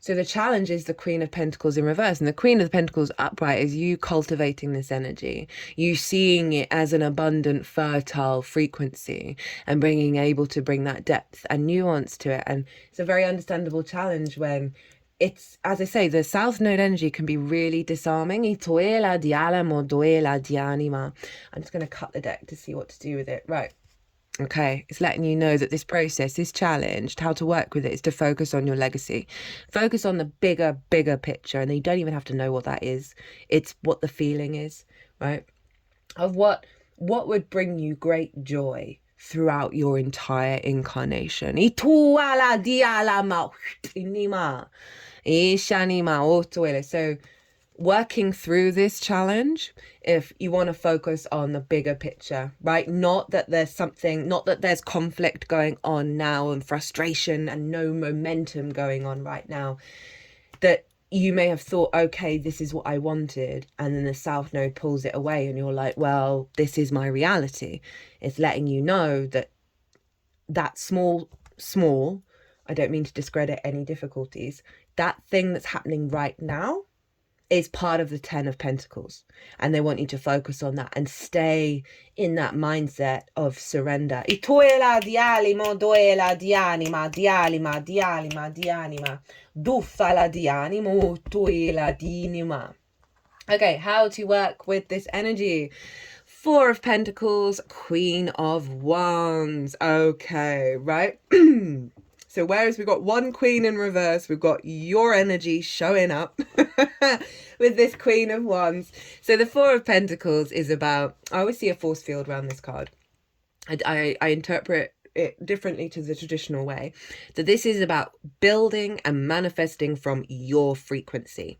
So the challenge is the Queen of Pentacles in reverse. And the Queen of the Pentacles upright is you cultivating this energy. You seeing it as an abundant, fertile frequency and able to bring that depth and nuance to it. And it's a very understandable challenge when it's, as I say, the South Node energy can be really disarming. I'm just going to cut the deck to see what to do with it. Right. Okay, it's letting you know that this process is challenged. How to work with it is to focus on your legacy. Focus on the bigger picture. And you don't even have to know what that is. It's what the feeling is, right? Of what would bring you great joy throughout your entire incarnation. So working through this challenge, if you want to focus on the bigger picture, right? Not that there's conflict going on now and frustration and no momentum going on right now, that you may have thought, okay, this is what I wanted. And then the South Node pulls it away and you're like, well, this is my reality. It's letting you know that small, I don't mean to discredit any difficulties, that thing that's happening right now is part of the 10 of Pentacles, and they want you to focus on that and stay in that mindset of surrender. Okay, how to work with this energy. 4 of Pentacles, Queen of Wands. Okay, right? So whereas we've got 1 Queen in reverse, we've got your energy showing up with this Queen of Wands. So the 4 of Pentacles is about, I always see a force field around this card. I interpret it differently to the traditional way, that this is about building and manifesting from your frequency,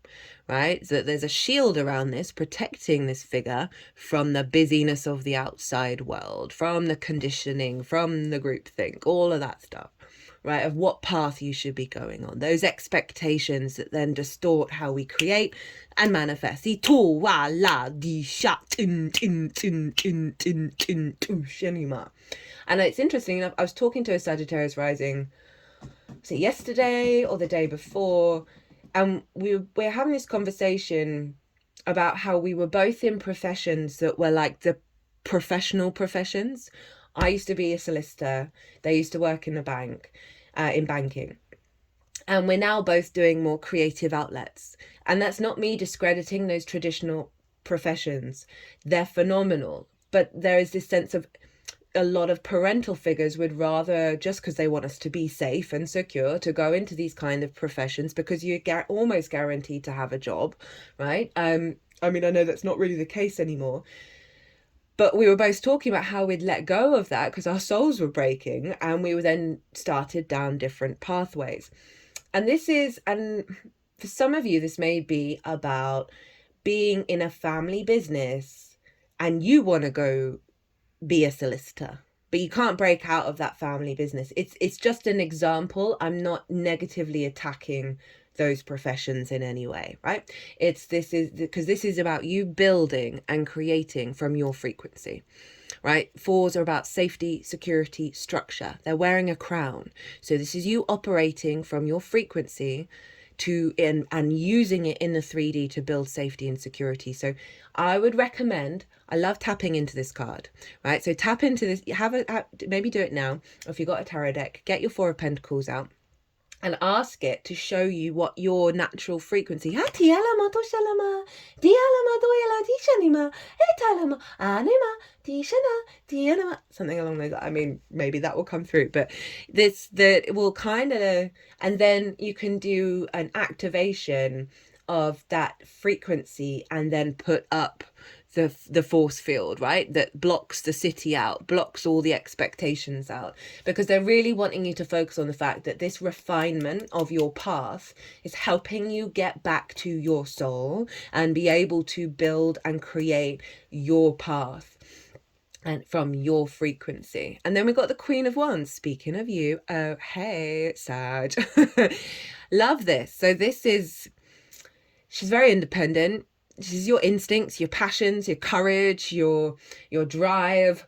right? So that there's a shield around this, protecting this figure from the busyness of the outside world, from the conditioning, from the groupthink, all of that stuff. Right, of what path you should be going on. Those expectations that then distort how we create and manifest. And it's interesting enough, I was talking to a Sagittarius rising, was it yesterday or the day before? And we're having this conversation about how we were both in professions that were like the professional professions. I used to be a solicitor. They used to work in a bank, in banking. And we're now both doing more creative outlets. And that's not me discrediting those traditional professions. They're phenomenal. But there is this sense of a lot of parental figures would rather, just because they want us to be safe and secure, to go into these kind of professions because you're almost guaranteed to have a job, right? I mean, I know that's not really the case anymore. But we were both talking about how we'd let go of that because our souls were breaking, and we then started down different pathways. And for some of you, this may be about being in a family business and you want to go be a solicitor, but you can't break out of that family business. It's just an example. I'm not negatively attacking those professions in any way, right? This is about you building and creating from your frequency. right? Fours are about safety, security, structure. They're wearing a crown. So this is you operating from your frequency and using it in the 3D to build safety and security. So I would recommend, I love tapping into this card, right? So tap into this, maybe do it now. Or if you've got a tarot deck, get your Four of Pentacles out and ask it to show you what your natural frequency. Something along those. I mean, maybe that will come through, but that will kind of, and then you can do an activation of that frequency and then put up the force field, right, that blocks the city out, blocks all the expectations out, because they're really wanting you to focus on the fact that this refinement of your path is helping you get back to your soul and be able to build and create your path and from your frequency. And then we've got the Queen of Wands. Speaking of you, oh hey Sag. Love this. So she's very independent. This is your instincts, your passions, your courage, your drive,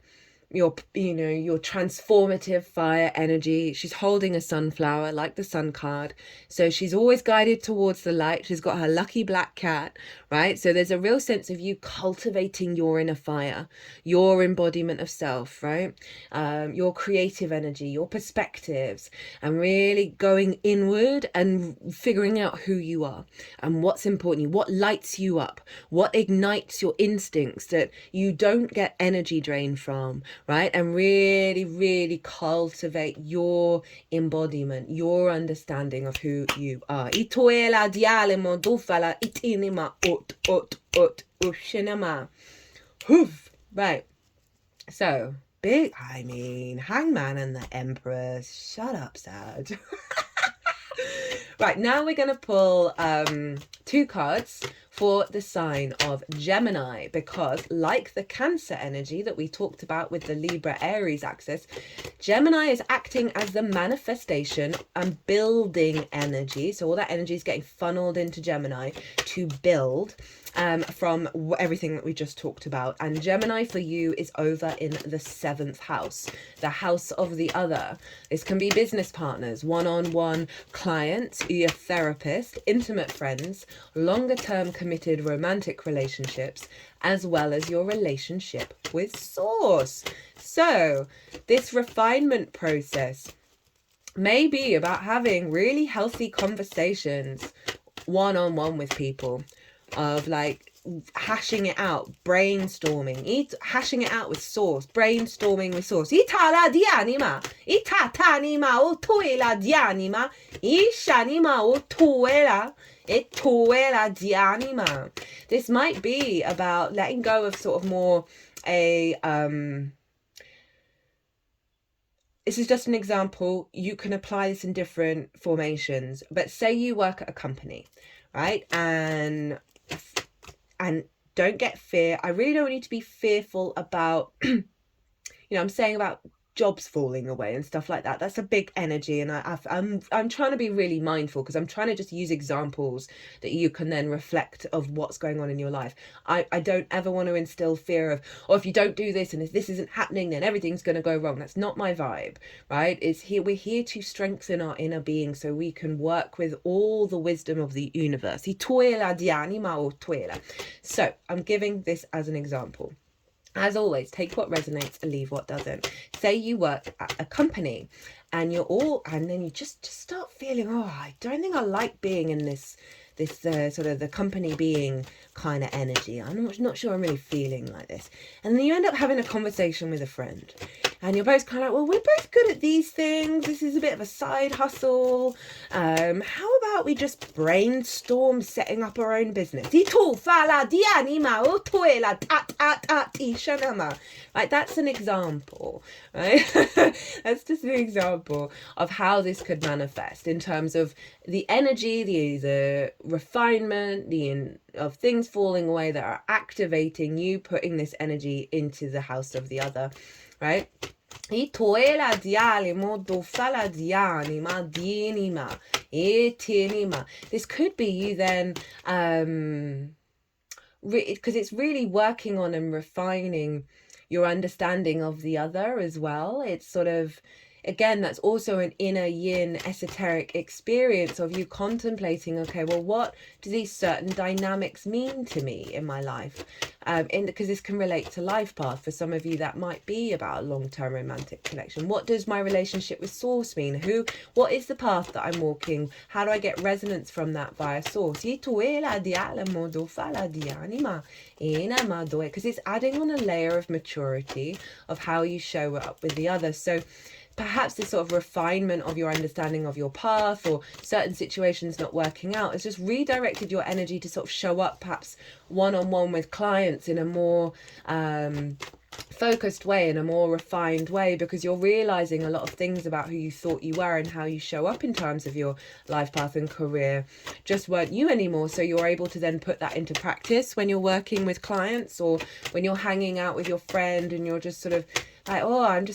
your transformative fire energy. She's holding a sunflower like the sun card. So she's always guided towards the light. She's got her lucky black cat, right? So there's a real sense of you cultivating your inner fire, your embodiment of self, right? Your creative energy, your perspectives, and really going inward and figuring out who you are and what's important to you, what lights you up, what ignites your instincts that you don't get energy drain from, right? And really, really cultivate your embodiment, your understanding of who you are. Right. So, Hangman and the Empress. Shut up, Sag. Right, now we're going to pull 2 cards for the sign of Gemini, because like the Cancer energy that we talked about with the Libra Aries axis, Gemini is acting as the manifestation and building energy. So all that energy is getting funneled into Gemini to build from everything that we just talked about. And Gemini for you is over in the 7th house, the house of the other. This can be business partners, one-on-one clients, your therapist, intimate friends, longer term committed romantic relationships, as well as your relationship with Source. So this refinement process may be about having really healthy conversations one-on-one with people, of like hashing it out, brainstorming, hashing it out with Source, brainstorming with Source. Itala di anima, itatanima o tuela di anima, ishanima o tuela, etuela di anima. This might be about letting go of sort of more a this is just an example. You can apply this in different formations, but say you work at a company, right? And don't get fear. I really don't want you to be fearful about, I'm saying about jobs falling away and stuff like that. That's a big energy, and I'm trying to be really mindful, because I'm trying to just use examples that you can then reflect of what's going on in your life. I don't ever want to instill fear of, or if you don't do this and if this isn't happening, then everything's going to go wrong. That's not my vibe, right? We're here to strengthen our inner being so we can work with all the wisdom of the universe. So I'm giving this as an example. As always, take what resonates and leave what doesn't. Say you work at a company and then you just start feeling, I don't think I like being in this sort of the company being kind of energy. I'm not sure I'm really feeling like this. And then you end up having a conversation with a friend. And you're both kind of like, well, we're both good at these things. This is a bit of a side hustle. How about we just brainstorm setting up our own business? Right, that's an example, right? That's just an example of how this could manifest in terms of the energy, the refinement, of things falling away that are activating you, putting this energy into the house of the other. Right? This could be you then, because it's really working on and refining your understanding of the other as well. It's sort of, again, that's also an inner yin esoteric experience of you contemplating, okay, well, what do these certain dynamics mean to me in my life? Because this can relate to life path. For some of you, that might be about a long-term romantic connection. What does my relationship with source mean? What is the path that I'm walking? How do I get resonance from that via source? Because it's adding on a layer of maturity of how you show up with the other. So perhaps this sort of refinement of your understanding of your path, or certain situations not working out, has just redirected your energy to sort of show up perhaps one-on-one with clients in a more focused way, in a more refined way, because you're realizing a lot of things about who you thought you were and how you show up in terms of your life path and career just weren't you anymore. So you're able to then put that into practice when you're working with clients, or when you're hanging out with your friend and you're just sort of like, oh, I'm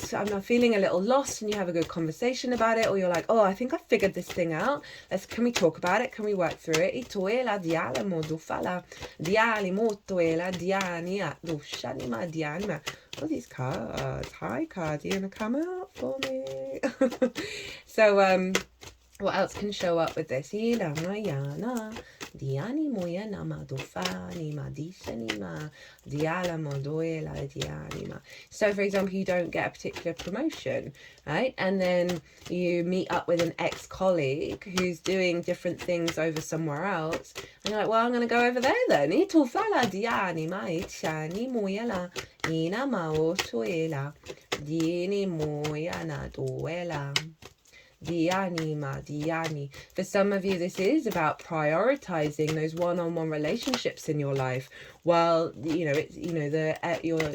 feeling a little lost, and you have a good conversation about it, or you're like, oh, I think I figured this thing out. Can we talk about it? Can we work through it? Oh, these cards. Hi, cards. Are you gonna come out for me? So, what else can show up with this? So, for example, you don't get a particular promotion, right? And then you meet up with an ex-colleague who's doing different things over somewhere else. And you're like, well, I'm going to go over there then. For some of you, this is about prioritizing those one-on-one relationships in your life. Well, it's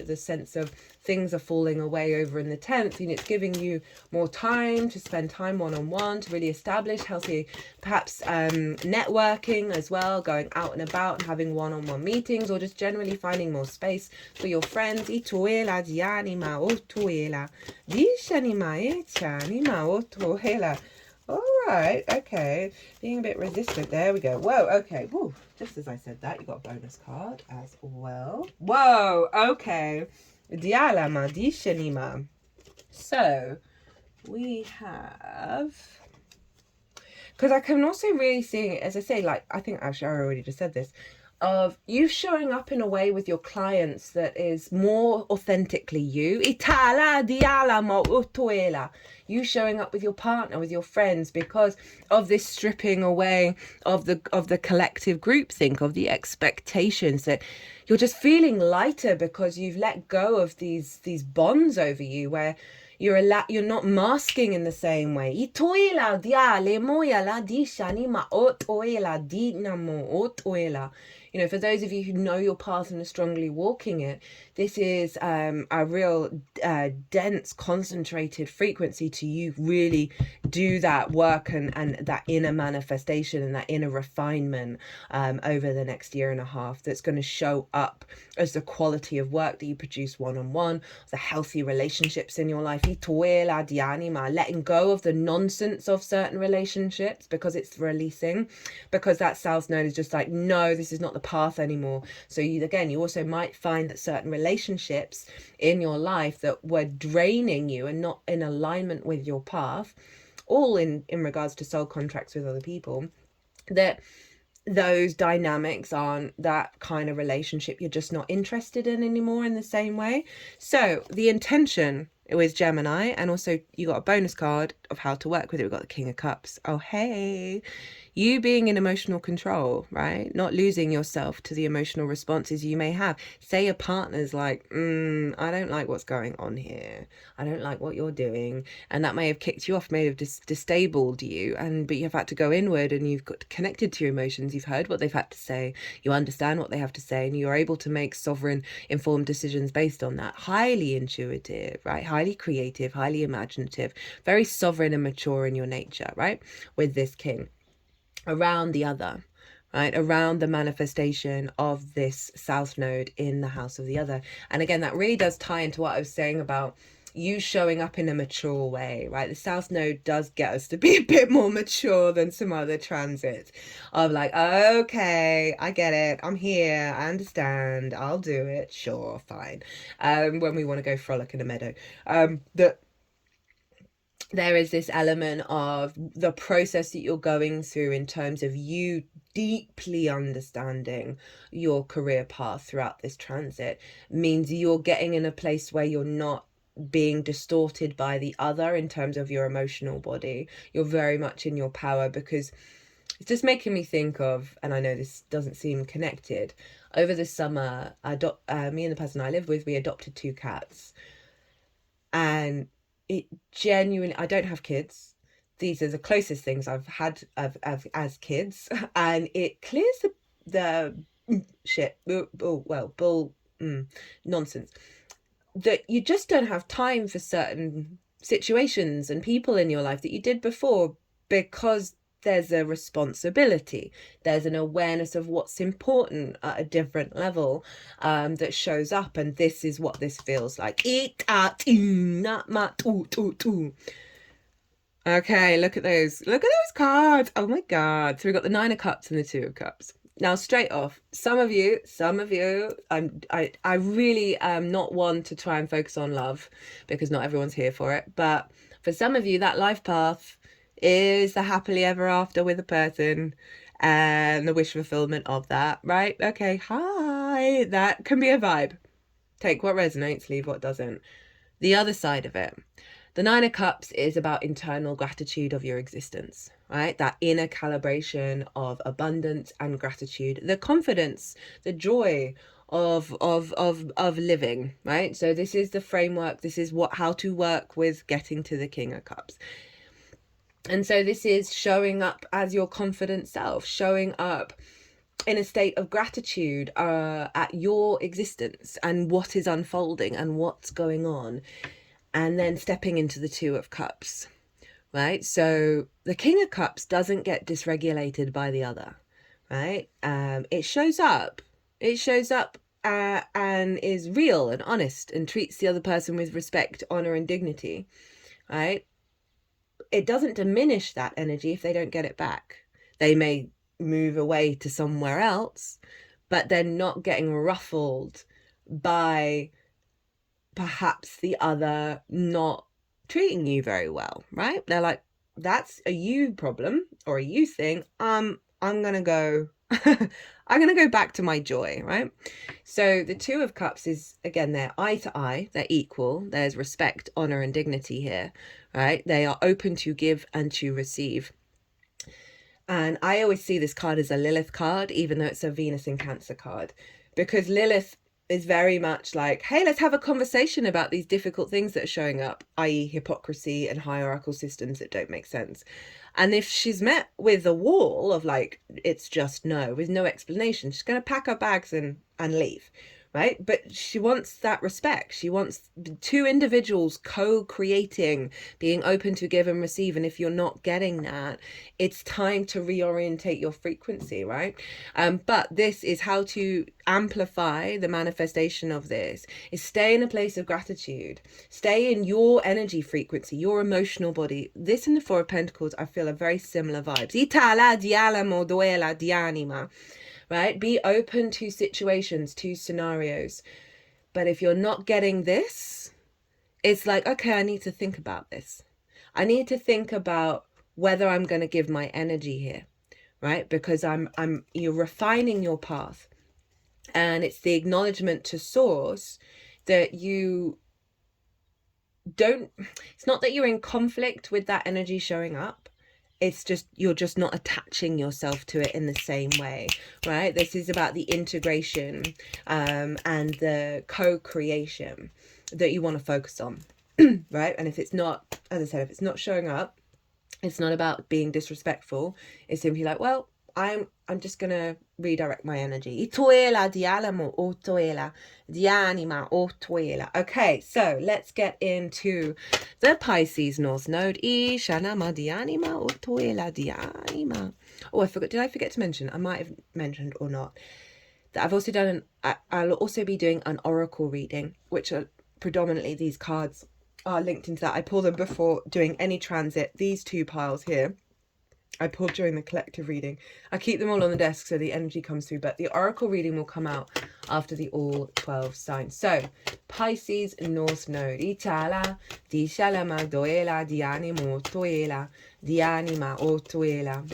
the sense of things are falling away over in the 10th, and it's giving you more time to spend time one-on-one to really establish healthy, perhaps networking as well, going out and about and having one-on-one meetings, or just generally finding more space for your friends. All right, okay, being a bit resistant. There we go. Whoa, okay. Woo. Just as I said that, you got a bonus card as well. Whoa, okay. So we have, because I can also really see, as I say, like, I think actually I already just said this, of you showing up in a way with your clients that is more authentically you. You showing up with your partner, with your friends, because of this stripping away of the collective groupthink, of the expectations, that you're just feeling lighter because you've let go of these bonds over you, where you're not masking in the same way. For those of you who know your path and are strongly walking it, this is a real dense, concentrated frequency to you really do that work and that inner manifestation and that inner refinement over the next year and a half, that's going to show up as the quality of work that you produce one-on-one, the healthy relationships in your life, letting go of the nonsense of certain relationships because it's releasing, because that South Node is just like, no, this is not the path anymore. So you also might find that certain relationships in your life that were draining you and not in alignment with your path, all in regards to soul contracts with other people, that those dynamics aren't that kind of relationship you're just not interested in anymore in the same way. So the intention with Gemini, and also you got a bonus card of how to work with it. We've got the King of Cups. Oh, hey. You being in emotional control, right? Not losing yourself to the emotional responses you may have. Say your partner's like, I don't like what's going on here. I don't like what you're doing. And that may have kicked you off, may have disabled you. But you've had to go inward and you've got connected to your emotions. You've heard what they've had to say. You understand what they have to say. And you're able to make sovereign, informed decisions based on that. Highly intuitive, right? Highly creative, highly imaginative, very sovereign and mature in your nature, right? With this king. Around the other, right? Around the manifestation of this South Node in the house of the other. And again, that really does tie into what I was saying about you showing up in a mature way, right? The South Node does get us to be a bit more mature than some other transits of like, okay, I get it. I'm here. I understand. I'll do it. Sure, fine. When we want to go frolic in a meadow. That there is this element of the process that you're going through in terms of you deeply understanding your career path throughout this transit means you're getting in a place where you're not being distorted by the other in terms of your emotional body. You're very much in your power, because it's just making me think of, and I know this doesn't seem connected, over the summer, me and the person I live with, we adopted 2 cats. And it genuinely, I don't have kids. These are the closest things I've had of as kids, and it clears the shit. Nonsense. That you just don't have time for certain situations and people in your life that you did before, because there's a responsibility, there's an awareness of what's important at a different level that shows up, and this is what this feels like. Okay, look at those cards. Oh my god. So we've got the 9 of Cups and the 2 of Cups. Now, straight off, some of you, I really am not one to try and focus on love, because not everyone's here for it, but for some of you, that life path is the happily ever after with a person and the wish fulfillment of that, right? Okay, hi, that can be a vibe. Take what resonates, leave what doesn't. The other side of it, the 9 of Cups is about internal gratitude of your existence, right? That inner calibration of abundance and gratitude, the confidence, the joy of living, right? So this is the framework. This is how to work with getting to the King of Cups. And so this is showing up as your confident self, showing up in a state of gratitude at your existence and what is unfolding and what's going on. And then stepping into the 2 of Cups, right? So the King of Cups doesn't get dysregulated by the other, right? It shows up and is real and honest and treats the other person with respect, honor, and dignity, right? It doesn't diminish that energy if they don't get it back. They may move away to somewhere else, but they're not getting ruffled by perhaps the other not treating you very well, right? They're like, that's a you problem or a you thing. I'm gonna go I'm gonna go back to my joy, right? So the 2 of Cups is, again, they're eye to eye, they're equal, there's respect, honor, and dignity here, right? They are open to give and to receive. And I always see this card as a Lilith card, even though it's a Venus in Cancer card, because Lilith is very much like, hey, let's have a conversation about these difficult things that are showing up, i.e. hypocrisy and hierarchical systems that don't make sense. And if she's met with a wall of like, it's just no, with no explanation, she's going to pack her bags and leave, right? But she wants that respect. She wants 2 individuals co-creating, being open to give and receive. And if you're not getting that, it's time to reorientate your frequency, right? But this is how to amplify the manifestation of this, is stay in a place of gratitude, stay in your energy frequency, your emotional body. This and the 4 of Pentacles, I feel, are very similar vibes. Itala di alamo duela di anima. Right? Be open to situations, to scenarios. But if you're not getting this, it's like, okay, I need to think about this. I need to think about whether I'm going to give my energy here, right? Because you're refining your path. And it's the acknowledgement to source that you don't, it's not that you're in conflict with that energy showing up. It's just, you're just not attaching yourself to it in the same way, right? This is about the integration and the co-creation that you want to focus on, right? And if it's not, as I said, if it's not showing up, it's not about being disrespectful. It's simply like, well, I'm just going to redirect my energy. Itoela di alamo o toela di anima o toela. Okay, so let's get into the Pisces North Node. Ishanama di anima o toela di anima. Oh, I forgot. Did I forget to mention? I might have mentioned or not. That I've also done I'll also be doing an oracle reading, which are predominantly these cards are linked into that. I pull them before doing any transit. These two piles here, I pulled during the collective reading. I keep them all on the desk so the energy comes through, but the oracle reading will come out after the all 12 signs. So, Pisces North Node. Itala, di shalama doela, di animo toela, di anima otoela.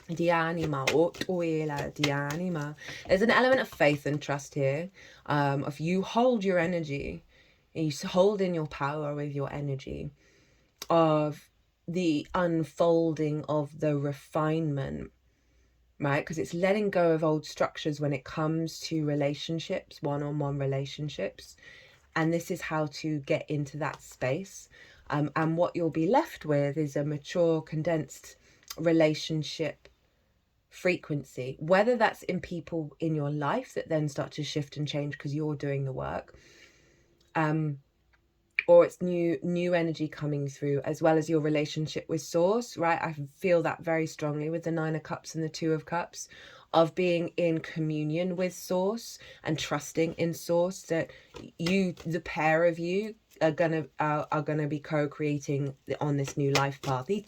Dianima, otuela, dianima. There's an element of faith and trust here. Of you hold your energy, you hold in your power with your energy, of the unfolding of the refinement, right? Because it's letting go of old structures when it comes to relationships, one-on-one relationships. And this is how to get into that space. And what you'll be left with is a mature, condensed relationship frequency, whether that's in people in your life that then start to shift and change because you're doing the work, or it's new energy coming through, as well as your relationship with source, right? I feel that very strongly with the 9 of Cups and the 2 of Cups, of being in communion with source and trusting in source, that you, the pair of you, are gonna be co-creating on this new life path. Right,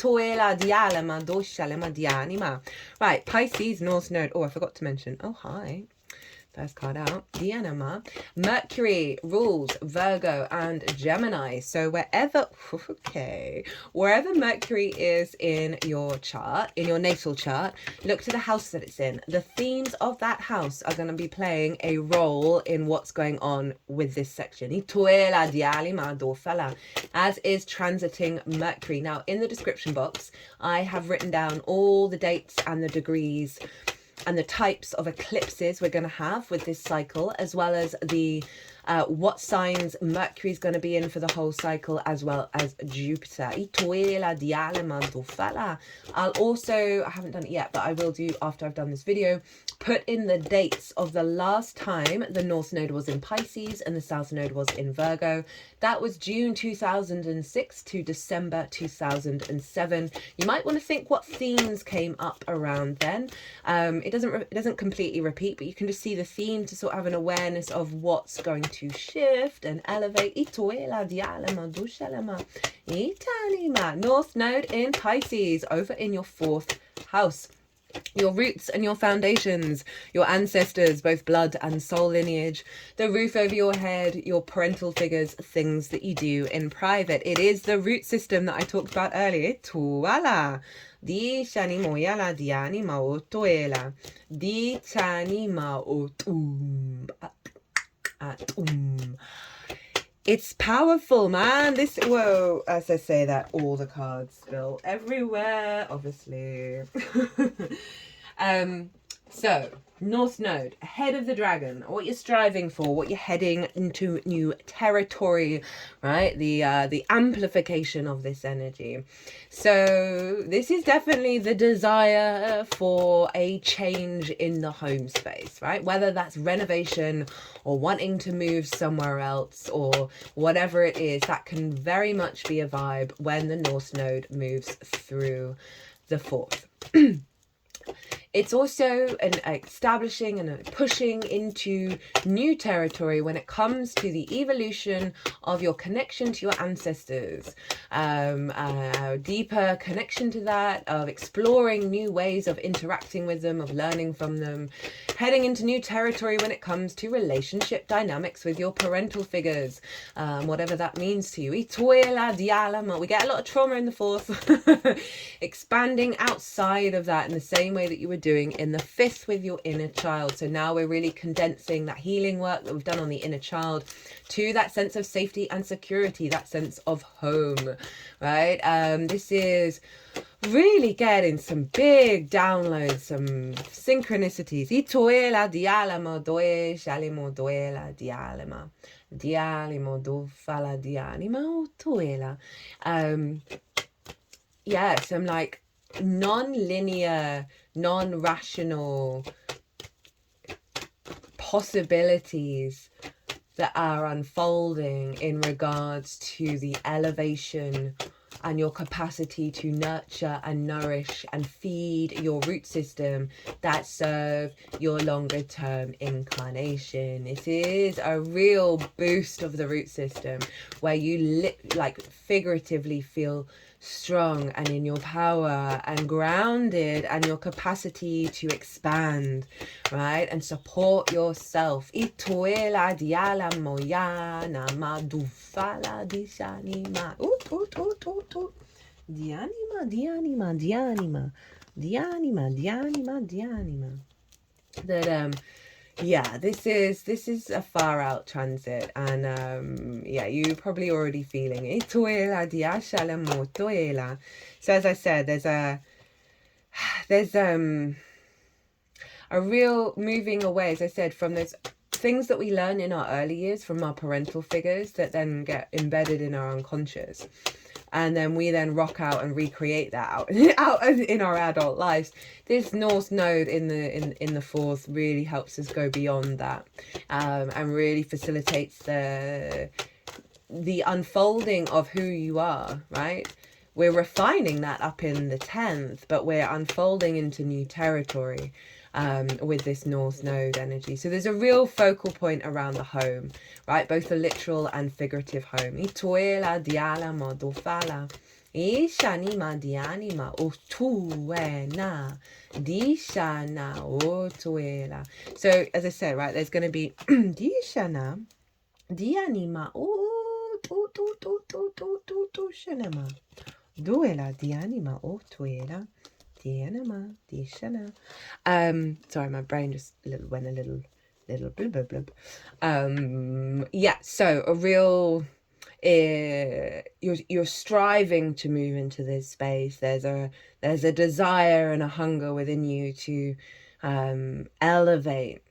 Pisces North Node. Oh, I forgot to mention. Oh, hi. First card out, the Anima. Mercury rules Virgo and Gemini. So wherever Mercury is in your chart, in your natal chart, look to the house that it's in. The themes of that house are going to be playing a role in what's going on with this section. As is transiting Mercury. Now, in the description box, I have written down all the dates and the degrees and the types of eclipses we're going to have with this cycle, as well as the what signs Mercury is going to be in for the whole cycle, as well as Jupiter. I'll also, I haven't done it yet, but I will do after I've done this video, put in the dates of the last time the North Node was in Pisces and the South Node was in Virgo. That was June 2006 to December 2007. You might want to think what themes came up around then. It doesn't completely repeat, but you can just see the theme to sort of have an awareness of what's going to shift and elevate. North Node in Pisces, over in your 4th house. Your roots and your foundations, your ancestors, both blood and soul lineage, the roof over your head, your parental figures, things that you do in private. It is the root system that I talked about earlier. Tuala. Di chani moyala diani maotoela. Di chani maotum. It's powerful, man. This, whoa, as I say that, all the cards spill everywhere, obviously. So, North Node, ahead of the dragon, what you're striving for, what you're heading into new territory, right? The amplification of this energy. So this is definitely the desire for a change in the home space, right? Whether that's renovation or wanting to move somewhere else or whatever it is, that can very much be a vibe when the North Node moves through the 4th. It's also an establishing and a pushing into new territory when it comes to the evolution of your connection to your ancestors, a deeper connection to that, of exploring new ways of interacting with them, of learning from them, heading into new territory when it comes to relationship dynamics with your parental figures, whatever that means to you. We get a lot of trauma in the 4th, expanding outside of that in the same way that you were doing in the 5th with your inner child. So now we're really condensing that healing work that we've done on the inner child to that sense of safety and security, that sense of home, right? This is really getting some big downloads, some synchronicities. Itoela dialamo doe shalimo doela dialema dialimo do fala dianima toela. Yeah, some like non-linear, non-rational possibilities that are unfolding in regards to the elevation and your capacity to nurture and nourish and feed your root system that serve your longer term incarnation. This is a real boost of the root system where you like figuratively feel strong and in your power and grounded, and your capacity to expand, right, and support yourself. Ituela diala moyana madufala dishanima dianima dianima dianima dianima dianima dianima. That yeah, this is a far out transit, and yeah, you're probably already feeling it. So as I said, there's a real moving away, as I said, from those things that we learn in our early years from our parental figures that then get embedded in our unconscious. And then we then rock out and recreate that out in our adult lives. This North Node in the fourth really helps us go beyond that, and really facilitates the unfolding of who you are, right? We're refining that up in the 10th, but we're unfolding into new territory with this North Node energy. So there's a real focal point around the home, right? Both the literal and figurative home. Ituela diala modofala. Ishanima dianima otuena. Dishana otuela. So as I said, right, there's going to be dishana dianima otutushanema. Duela dianima otuela. Sorry, my brain just went a little blub blub blub. Yeah, so a real you're striving to move into this space. There's a desire and a hunger within you to elevate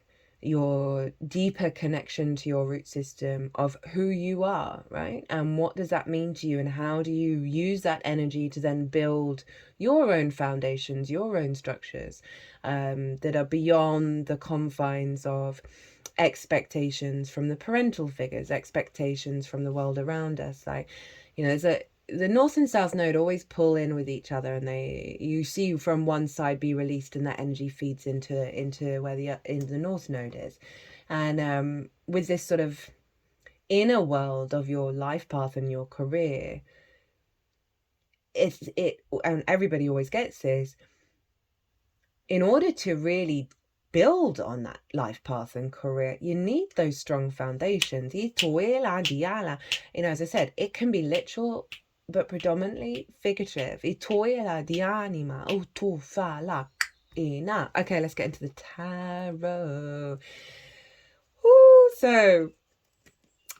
your deeper connection to your root system of who you are, right? And what does that mean to you, and how do you use that energy to then build your own foundations, your own structures that are beyond the confines of expectations from the parental figures, expectations from the world around us. Like, you know, the North and South Node always pull in with each other, and you see from one side be released, and that energy feeds into where the North Node is. And with this sort of inner world of your life path and your career, and everybody always gets this, in order to really build on that life path and career, you need those strong foundations. You know, as I said, it can be literal, but predominantly figurative. Okay, let's get into the tarot. Ooh, so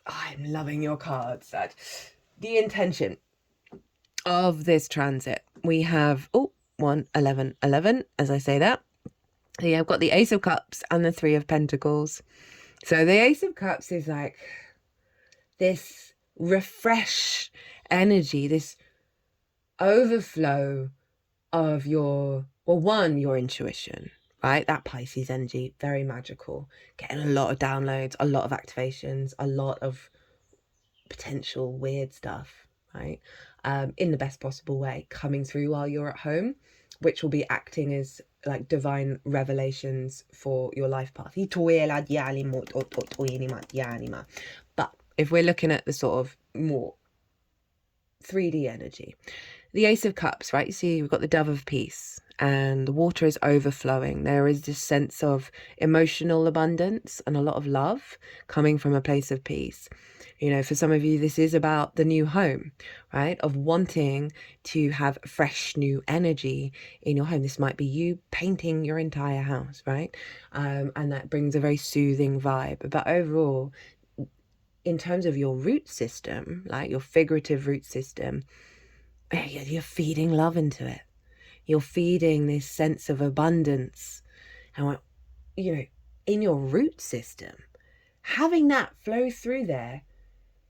I'm loving your cards, Sag. The intention of this transit. We have 1 11 11, as I say that. Yeah, I've got the Ace of Cups and the 3 of Pentacles. So the Ace of Cups is like this refresh energy, this overflow of your intuition, right? That Pisces energy, very magical, getting a lot of downloads, a lot of activations, a lot of potential weird stuff, right? In the best possible way, coming through while you're at home, which will be acting as like divine revelations for your life path. But if we're looking at the sort of more 3D energy, the Ace of Cups, right? You see, we've got the Dove of Peace, and the water is overflowing. There is this sense of emotional abundance and a lot of love coming from a place of peace. You know, for some of you, this is about the new home, right? Of wanting to have fresh new energy in your home. This might be you painting your entire house, right? And that brings a very soothing vibe. But overall, in terms of your root system, like your figurative root system, you're feeding love into it. You're feeding this sense of abundance. And, you know, in your root system, having that flow through there,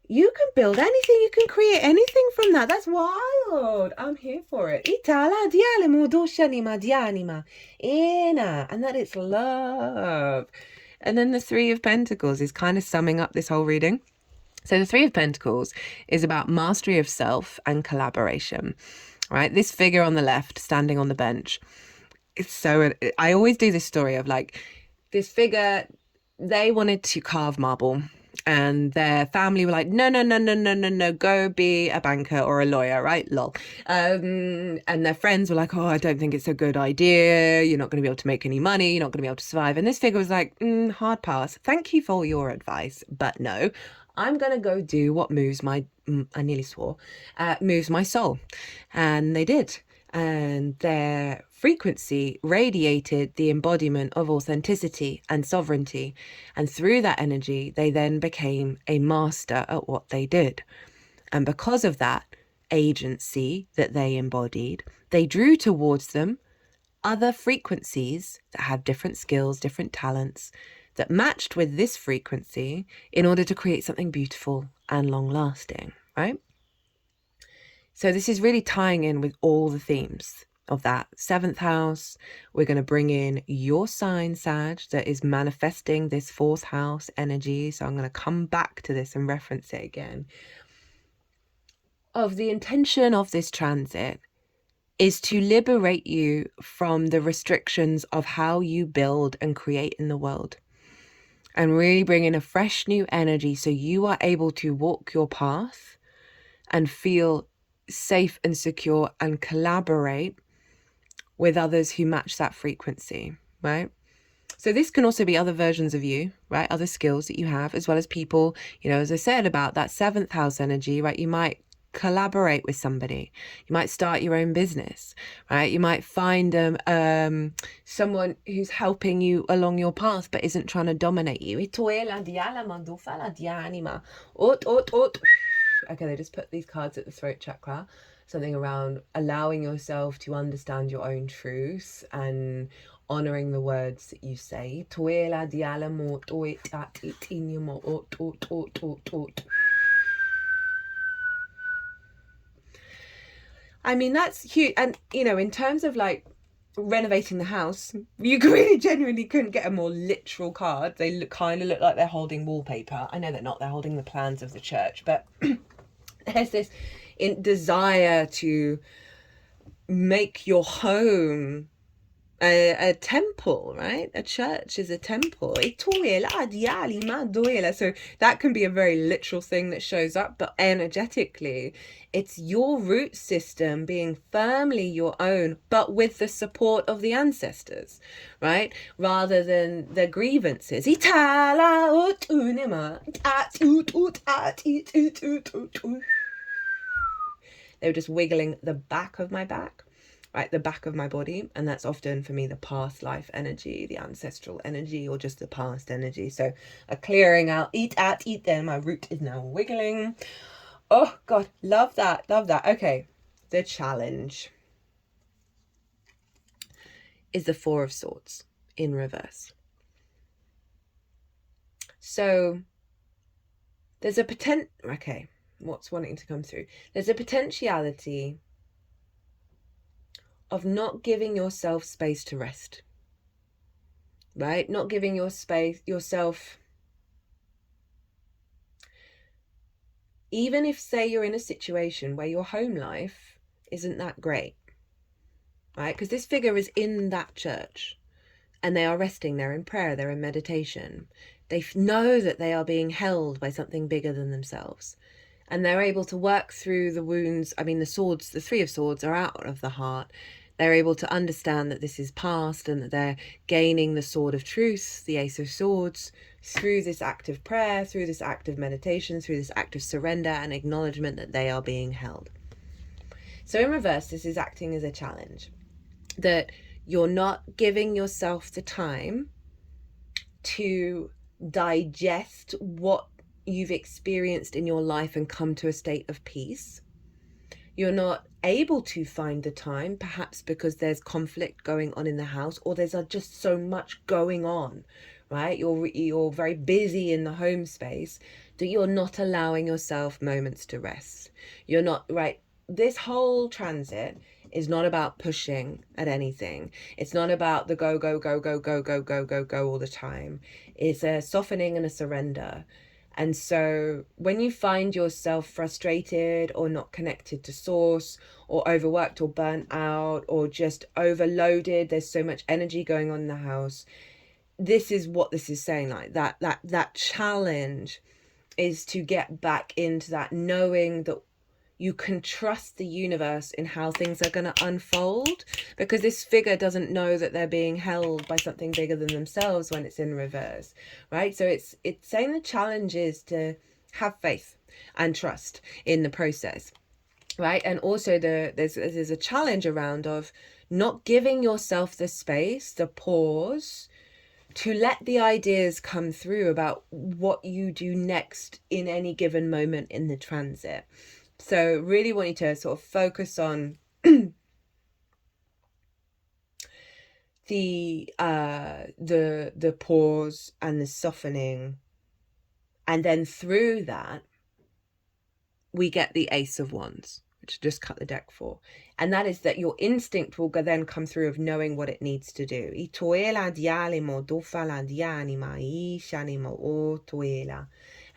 you can build anything, you can create anything from that. That's wild. I'm here for it. And that it's love. And then the 3 of Pentacles is kind of summing up this whole reading. So the Three of Pentacles is about mastery of self and collaboration, right? This figure on the left standing on the bench. It's so, I always do this story of like this figure, they wanted to carve marble and their family were like, no, no, no, no, no, no, no, go be a banker or a lawyer, right? Lol. And their friends were like, oh, I don't think it's a good idea. You're not going to be able to make any money. You're not going to be able to survive. And this figure was like, hard pass. Thank you for your advice, but no. I'm going to go do what moves my, I nearly swore, moves my soul. And they did. And their frequency radiated the embodiment of authenticity and sovereignty. And through that energy, they then became a master at what they did. And because of that agency that they embodied, they drew towards them other frequencies that have different skills, different talents, that matched with this frequency in order to create something beautiful and long-lasting, right? So this is really tying in with all the themes of that 7th house. We're going to bring in your sign, Sag, that is manifesting this 4th house energy. So I'm going to come back to this and reference it again. Of the intention of this transit is to liberate you from the restrictions of how you build and create in the world. And really bring in a fresh new energy so you are able to walk your path and feel safe and secure and collaborate with others who match that frequency, right? So this can also be other versions of you, right? Other skills that you have, as well as people, you know, as I said about that 7th house energy, right? You might collaborate with somebody. You might start your own business, right? You might find someone who's helping you along your path but isn't trying to dominate you. Okay, they just put these cards at the throat chakra. Something around allowing yourself to understand your own truth and honoring the words that you say. I mean, that's huge. And, you know, in terms of like renovating the house, you really genuinely couldn't get a more literal card. They kind of look like they're holding wallpaper. I know they're not. They're holding the plans of the church. But there's this desire to make your home a temple, right? A church is a temple. So that can be a very literal thing that shows up, but energetically, it's your root system being firmly your own, but with the support of the ancestors, right? Rather than the grievances. They were just wiggling the back of my back, right, the back of my body, and that's often for me the past life energy, the ancestral energy, or just the past energy. So a clearing out, eat, then my root is now wiggling. Oh God, love that. Okay, the challenge is the 4 of Swords in reverse. So there's a what's wanting to come through? There's a potentiality of not giving yourself space to rest, right? Not giving yourself, even if, say, you're in a situation where your home life isn't that great, right? Because this figure is in that church and they are resting, they're in prayer, they're in meditation. They know that they are being held by something bigger than themselves. And they're able to work through the wounds. I mean, the 3 of Swords are out of the heart. They're able to understand that this is past and that they're gaining the sword of truth, the Ace of Swords, through this act of prayer, through this act of meditation, through this act of surrender and acknowledgement that they are being held. So in reverse, this is acting as a challenge, that you're not giving yourself the time to digest what you've experienced in your life and come to a state of peace. You're not able to find the time, perhaps because there's conflict going on in the house, or there's just so much going on, right? You're very busy in the home space that you're not allowing yourself moments to rest. You're not, right? This whole transit is not about pushing at anything. It's not about the go all the time. It's a softening and a surrender. And so when you find yourself frustrated or not connected to source or overworked or burnt out or just overloaded, there's so much energy going on in the house, this is what this is saying. Like that challenge is to get back into that, knowing that you can trust the universe in how things are going to unfold, because this figure doesn't know that they're being held by something bigger than themselves when it's in reverse, right? So it's saying the challenge is to have faith and trust in the process, right? And also there's a challenge around of not giving yourself the space, the pause, to let the ideas come through about what you do next in any given moment in the transit. So really want you to sort of focus on the pause and the softening, and then through that we get the Ace of Wands, which I just cut the deck for, and that is that your instinct will then come through of knowing what it needs to do.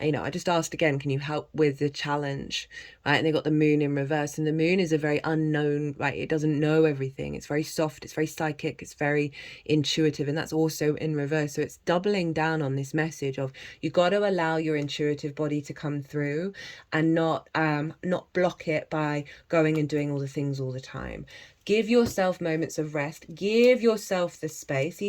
And, I just asked again, can you help with the challenge, right? And they got the moon in reverse, and the moon is a very unknown, right? It doesn't know everything. It's very soft, it's very psychic, it's very intuitive, and that's also in reverse. So it's doubling down on this message of you got to allow your intuitive body to come through and not block it by going and doing all the things all the time. Give yourself moments of rest. Give yourself the space for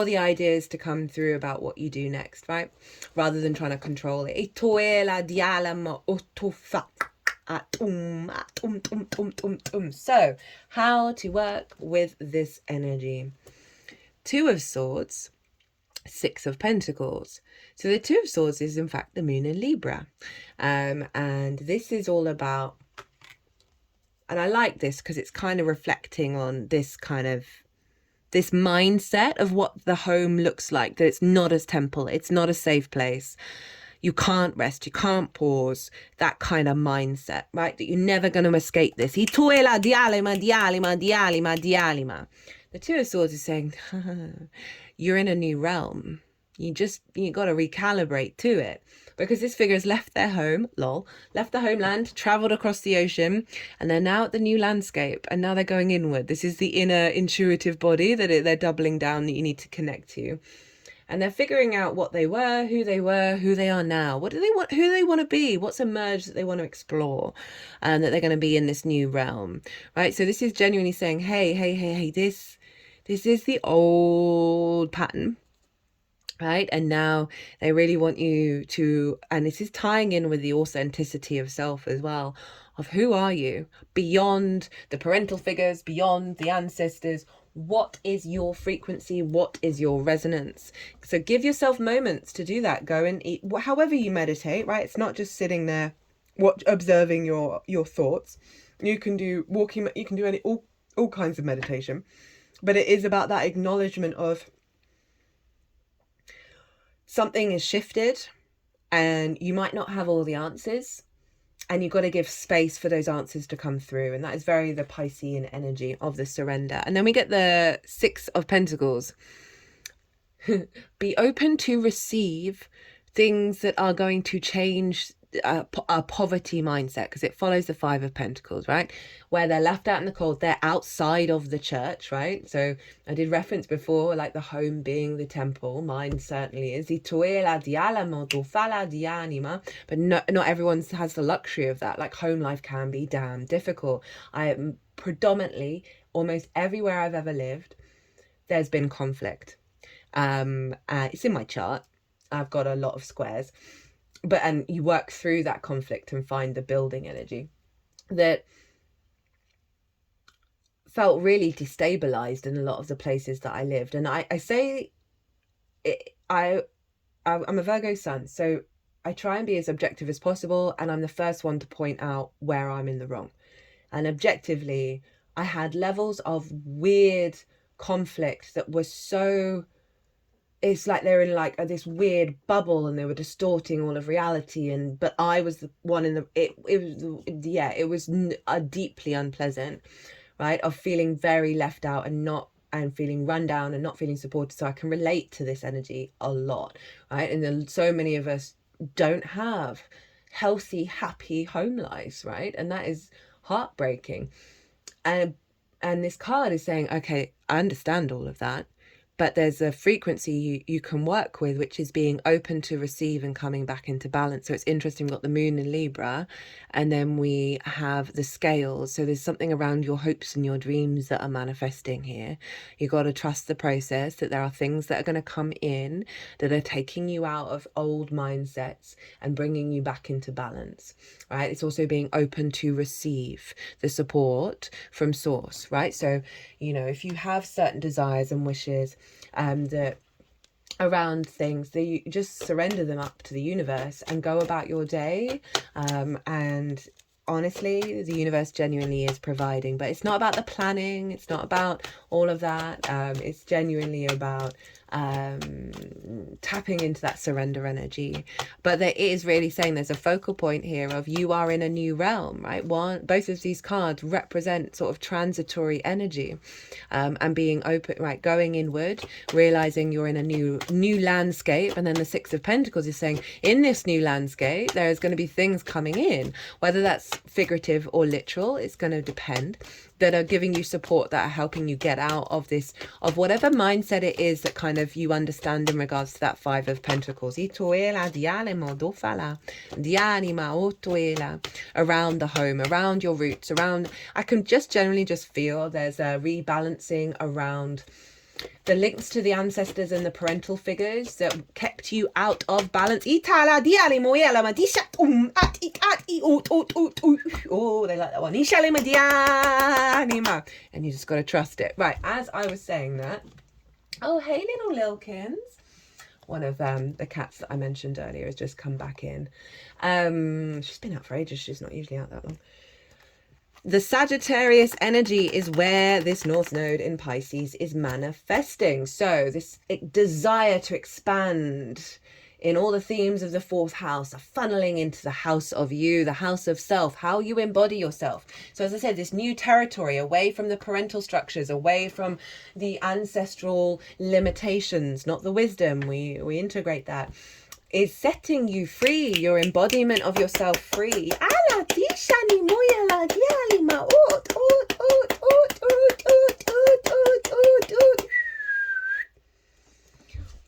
the ideas to come through about what you do next, right? Rather than trying to control it. So, how to work with this energy? Two of Swords, Six of Pentacles. So the Two of Swords is in fact the moon in Libra. And this is all about, and I like this because it's kind of reflecting on this mindset of what the home looks like, that it's not a temple, it's not a safe place. You can't rest, you can't pause, that kind of mindset, right? That you're never going to escape this. The Two of Swords is saying, you're in a new realm. You got to recalibrate to it, because this figure has left their home, left the homeland, traveled across the ocean, and they're now at the new landscape, and now they're going inward. This is the inner intuitive body that they're doubling down, that you need to connect to. And they're figuring out what they were, who they are now. What do they want, who they want to be, what's emerged that they want to explore, and that they're going to be in this new realm, right? So this is genuinely saying, hey, this is the old pattern, right? And now they really want you to, and this is tying in with the authenticity of self as well, of who are you beyond the parental figures, beyond the ancestors. What is your frequency? What is your resonance? So give yourself moments to do that. Go and eat, however you meditate, right? It's not just sitting there observing your thoughts. You can do walking, you can do all kinds of meditation, but it is about that acknowledgement of something is shifted and you might not have all the answers, and you've got to give space for those answers to come through. And that is very the Piscean energy of the surrender. And then we get the Six of Pentacles. Be open to receive things that are going to change a poverty mindset, because it follows the Five of Pentacles, right? Where they're left out in the cold, they're outside of the church, right? So I did reference before, like the home being the temple. Mine certainly is. But not everyone has the luxury of that. Like home life can be damn difficult. I am predominantly, almost everywhere I've ever lived, there's been conflict. It's in my chart. I've got a lot of squares. And you work through that conflict and find the building energy that felt really destabilized in a lot of the places that I lived. And I say it, I'm a Virgo sun, so I try and be as objective as possible, and I'm the first one to point out where I'm in the wrong. And objectively, I had levels of weird conflict that was so, it's like they're in like this weird bubble and they were distorting all of reality, but I was the one in the, it was deeply unpleasant, right? Of feeling very left out and not and feeling run down and not feeling supported. So I can relate to this energy a lot, right? And then so many of us don't have healthy, happy home lives, right? And that is heartbreaking. And this card is saying, okay, I understand all of that, but there's a frequency you can work with, which is being open to receive and coming back into balance. So it's interesting, we've got the moon in Libra, and then we have the scales. So there's something around your hopes and your dreams that are manifesting here. You got to trust the process, that there are things that are going to come in that are taking you out of old mindsets and bringing you back into balance, right? It's also being open to receive the support from source, right? So, you know, if you have certain desires and wishes that around things, that you just surrender them up to the universe and go about your day, and honestly, the universe genuinely is providing. But it's not about the planning, it's not about all of that. It's genuinely about tapping into that surrender energy. But there is really saying there's a focal point here of you are in a new realm, right? Both of these cards represent sort of transitory energy, and being open, right? Going inward, realizing you're in a new landscape. And then the Six of Pentacles is saying, in this new landscape, there's going to be things coming in, whether that's figurative or literal, it's going to depend, that are giving you support, that are helping you get out of this, of whatever mindset it is that kind of you understand in regards to that Five of Pentacles. Around the home, around your roots, around, I can just generally just feel there's a rebalancing around the links to the ancestors and the parental figures that kept you out of balance. Oh, they like that one. And you just got to trust it. Right, as I was saying that, oh, hey, little Lilkins. One of the cats that I mentioned earlier has just come back in. She's been out for ages. She's not usually out that long. The Sagittarius energy is where this North Node in Pisces is manifesting. So this desire to expand in all the themes of the fourth house are funneling into the house of you, the house of self, how you embody yourself. So as I said, this new territory, away from the parental structures, away from the ancestral limitations, not the wisdom, we integrate that, is setting you free, your embodiment of yourself free.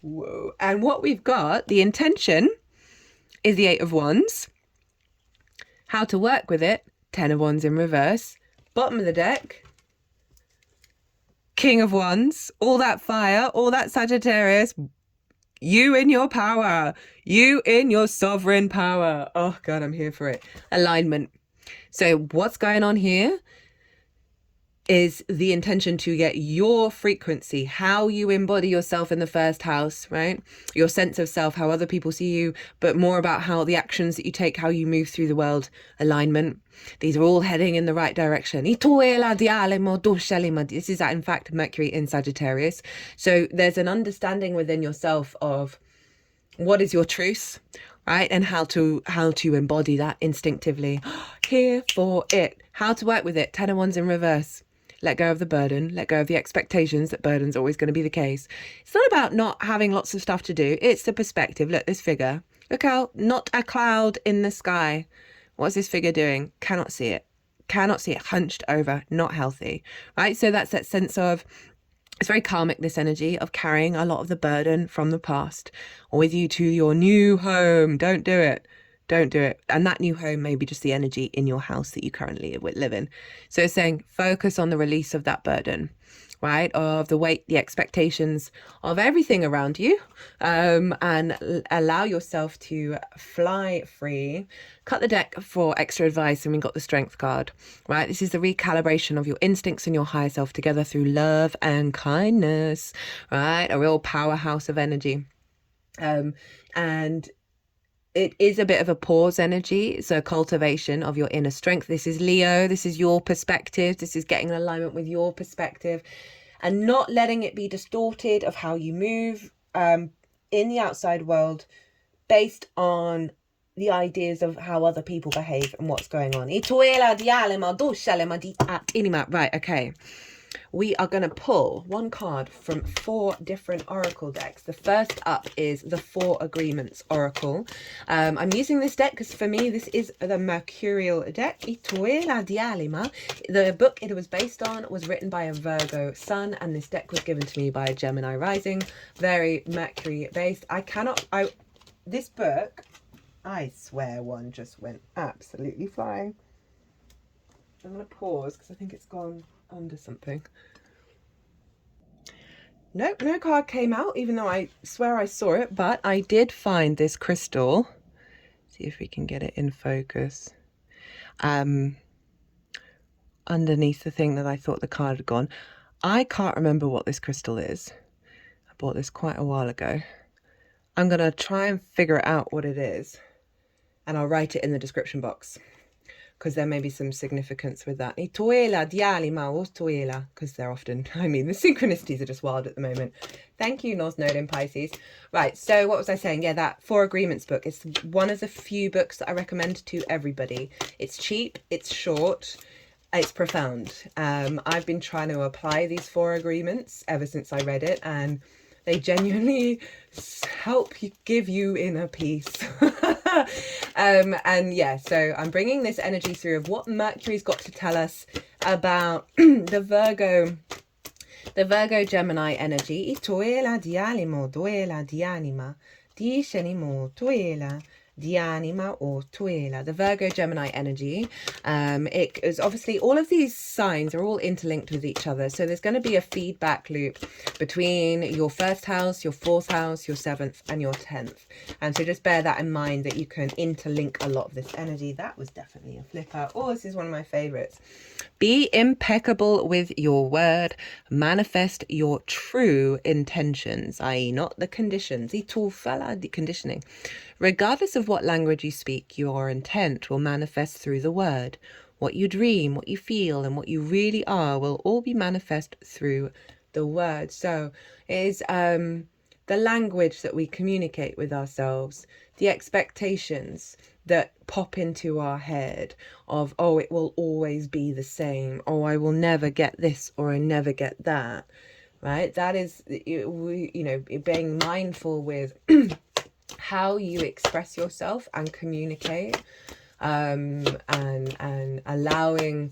Whoa. And what we've got, the intention, is the Eight of Wands. How to work with it, Ten of Wands in reverse. Bottom of the deck, King of Wands. All that fire, all that Sagittarius. You in your power. You in your sovereign power. Oh, God, I'm here for it. Alignment. So what's going on here is the intention to get your frequency, how you embody yourself in the first house, right? Your sense of self, how other people see you, but more about how the actions that you take, how you move through the world. Alignment. These are all heading in the right direction. This is, in fact, Mercury in Sagittarius. So there's an understanding within yourself of what is your truth, right? And how to embody that instinctively. Here for it. How to work with it. Ten of Wands in reverse. Let go of the burden. Let go of the expectations that burden's always going to be the case. It's not about not having lots of stuff to do. It's the perspective. Look, this figure. Look how, not a cloud in the sky. What's this figure doing? Cannot see it. Cannot see it. Hunched over. Not healthy. Right? So that's that sense of, it's very karmic, this energy of carrying a lot of the burden from the past with you to your new home. Don't do it. Don't do it. And that new home may be just the energy in your house that you currently live in. So it's saying focus on the release of that burden, right? Of the weight, the expectations of everything around you, and allow yourself to fly free. Cut the deck for extra advice, and we got the Strength card, right? This is the recalibration of your instincts and your higher self together through love and kindness, right? A real powerhouse of energy. And it is a bit of a pause energy. It's a cultivation of your inner strength. This is Leo. This is your perspective. This is getting in alignment with your perspective and not letting it be distorted of how you move in the outside world based on the ideas of how other people behave and what's going on. Right, okay. we are going to pull one card from 4 different oracle decks. The first up is the 4 Agreements Oracle. I'm using this deck because for me this is the Mercurial deck. The book it was based on was written by a Virgo sun, and this deck was given to me by a Gemini rising. Very Mercury based. This book, I swear one just went absolutely flying. I'm going to pause because I think it's gone under something. Nope, no card came out, even though I swear I saw it, but I did find this crystal. See if we can get it in focus. Underneath the thing that I thought the card had gone. I can't remember what this crystal is. I bought this quite a while ago. I'm going to try and figure out what it is, and I'll write it in the description box, because there may be some significance with that. Because they're often, I mean, the synchronicities are just wild at the moment. Thank you, North Node in Pisces. Right, so what was I saying? Yeah, that 4 Agreements book. It's one of the few books that I recommend to everybody. It's cheap, it's short, it's profound. I've been trying to apply these 4 agreements ever since I read it, and they genuinely help give you inner peace. And yeah, so I'm bringing this energy through of what Mercury's got to tell us about the Virgo Gemini energy. The Virgo Gemini energy. It is obviously, all of these signs are all interlinked with each other, so there's going to be a feedback loop between your 1st house, your 4th house, your 7th and your 10th, and so just bear that in mind, that you can interlink a lot of this energy. That was definitely a flipper. Oh, this is one of my favorites. Be impeccable with your word. Manifest your true intentions, i.e. not the conditions. The conditioning. Regardless of what language you speak, your intent will manifest through the word. What you dream, what you feel, and what you really are will all be manifest through the word. So it is the language that we communicate with ourselves, the expectations that pop into our head of, oh, it will always be the same, oh, I will never get this or I never get that, right? That is, you know, being mindful with how you express yourself and communicate, and allowing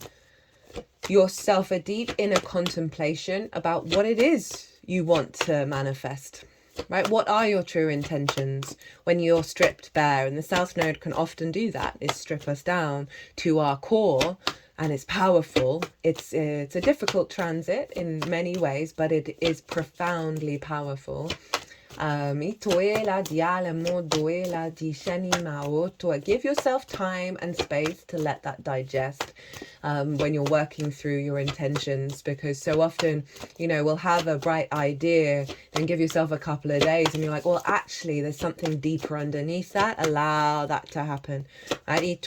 yourself a deep inner contemplation about what it is you want to manifest. Right? What are your true intentions when you're stripped bare? And the South Node can often do that, is strip us down to our core, and it's powerful. It's a difficult transit in many ways, but it is profoundly powerful. Give yourself time and space to let that digest when you're working through your intentions, because so often, you know, we'll have a bright idea and give yourself a couple of days and you're like, well, actually there's something deeper underneath that. Allow that to happen. You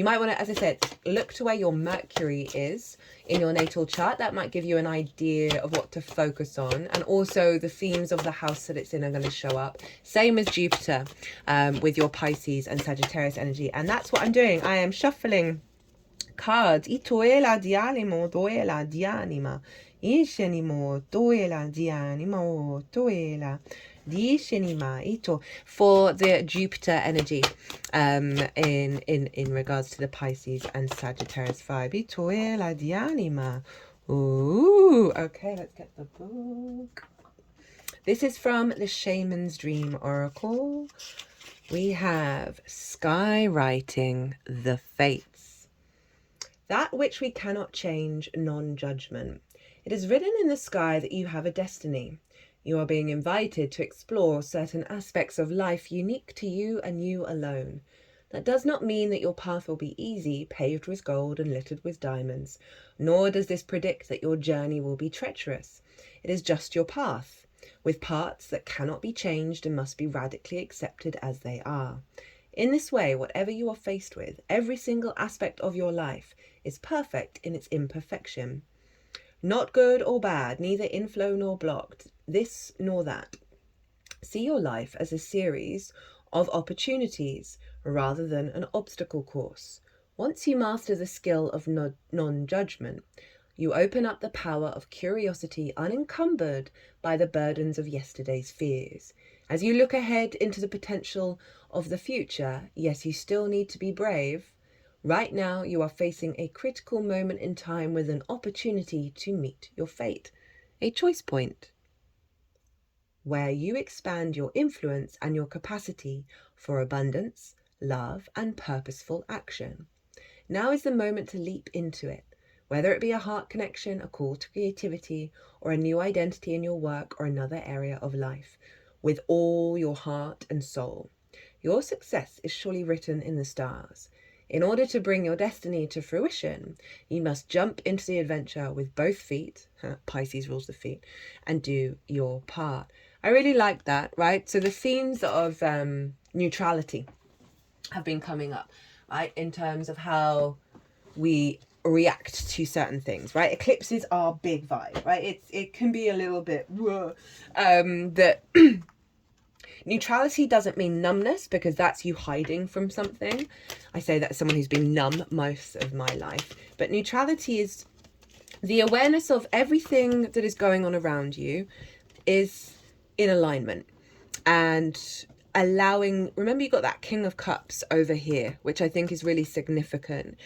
might want to, as I said, look to where your Mercury is in your natal chart. That might give you an idea of what to focus on, and also the themes of the house that it's in are going to show up. Same as Jupiter with your Pisces and Sagittarius energy, and that's what I'm doing. I am shuffling cards. For the Jupiter energy in regards to the Pisces and Sagittarius vibe. Ooh, okay, let's get the book. This is from the Shaman's Dream Oracle. We have Skywriting the Fates. That which we cannot change, non-judgment. It is written in the sky that you have a destiny. You are being invited to explore certain aspects of life unique to you and you alone. That does not mean that your path will be easy, paved with gold and littered with diamonds, nor does this predict that your journey will be treacherous. It is just your path, with parts that cannot be changed and must be radically accepted as they are. In this way, whatever you are faced with, every single aspect of your life is perfect in its imperfection. Not good or bad, neither inflow nor blocked, this nor that. See your life as a series of opportunities rather than an obstacle course. Once you master the skill of non-judgment, you open up the power of curiosity unencumbered by the burdens of yesterday's fears. As you look ahead into the potential of the future, yes, you still need to be brave. Right now, you are facing a critical moment in time with an opportunity to meet your fate, a choice point, where you expand your influence and your capacity for abundance, love, and purposeful action. Now is the moment to leap into it, whether it be a heart connection, a call to creativity, or a new identity in your work or another area of life, with all your heart and soul. Your success is surely written in the stars. In order to bring your destiny to fruition, you must jump into the adventure with both feet, Pisces rules the feet, and do your part. I really like that, right? So the themes of neutrality have been coming up, right, in terms of how we react to certain things, right? Eclipses are big vibe, right? It can be a little bit that neutrality doesn't mean numbness, because that's you hiding from something. I say that as someone who's been numb most of my life. But neutrality is the awareness of everything that is going on around you is in alignment, and allowing, remember you got that King of Cups over here, which I think is really significant,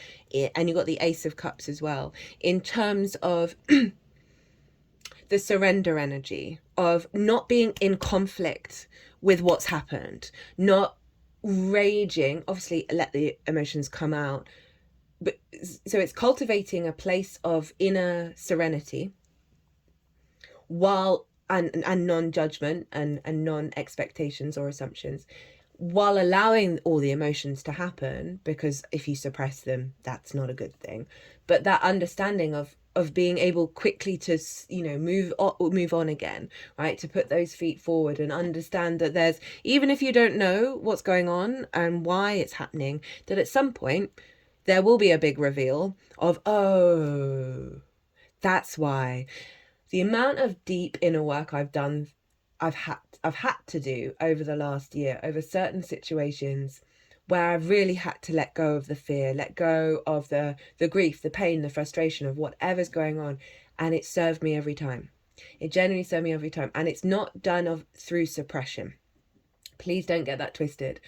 and you got the Ace of Cups as well, in terms of the surrender energy of not being in conflict with what's happened, not raging, obviously let the emotions come out, but so it's cultivating a place of inner serenity while and non-judgment and non-expectations or assumptions, while allowing all the emotions to happen, because if you suppress them, that's not a good thing. But that understanding of being able quickly to, you know, move on again, right? To put those feet forward and understand that there's, even if you don't know what's going on and why it's happening, that at some point there will be a big reveal of, oh, that's why. The amount of deep inner work I've done, I've had to do over the last year, over certain situations where I've really had to let go of the fear, let go of the grief, the pain, the frustration of whatever's going on. And it served me every time. It genuinely served me every time. And it's not done through suppression. Please don't get that twisted.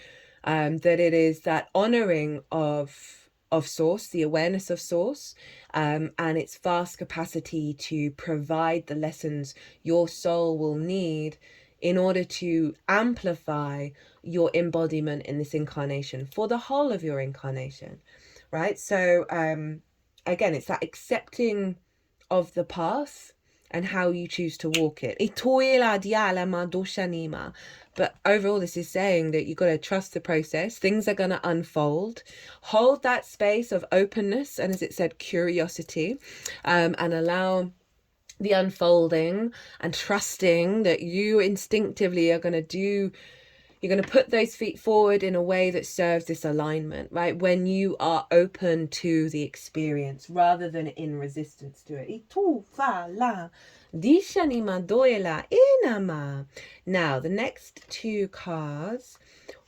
That it is that honoring of source, the awareness of source, and its vast capacity to provide the lessons your soul will need in order to amplify your embodiment in this incarnation for the whole of your incarnation, right? So again, it's that accepting of the path and how you choose to walk it. But overall, this is saying that you've got to trust the process. Things are going to unfold. Hold that space of openness and, as it said, curiosity, and allow the unfolding, and trusting that you instinctively are going to do, you're going to put those feet forward in a way that serves this alignment, right? When you are open to the experience rather than in resistance to it. Now, the next two cards,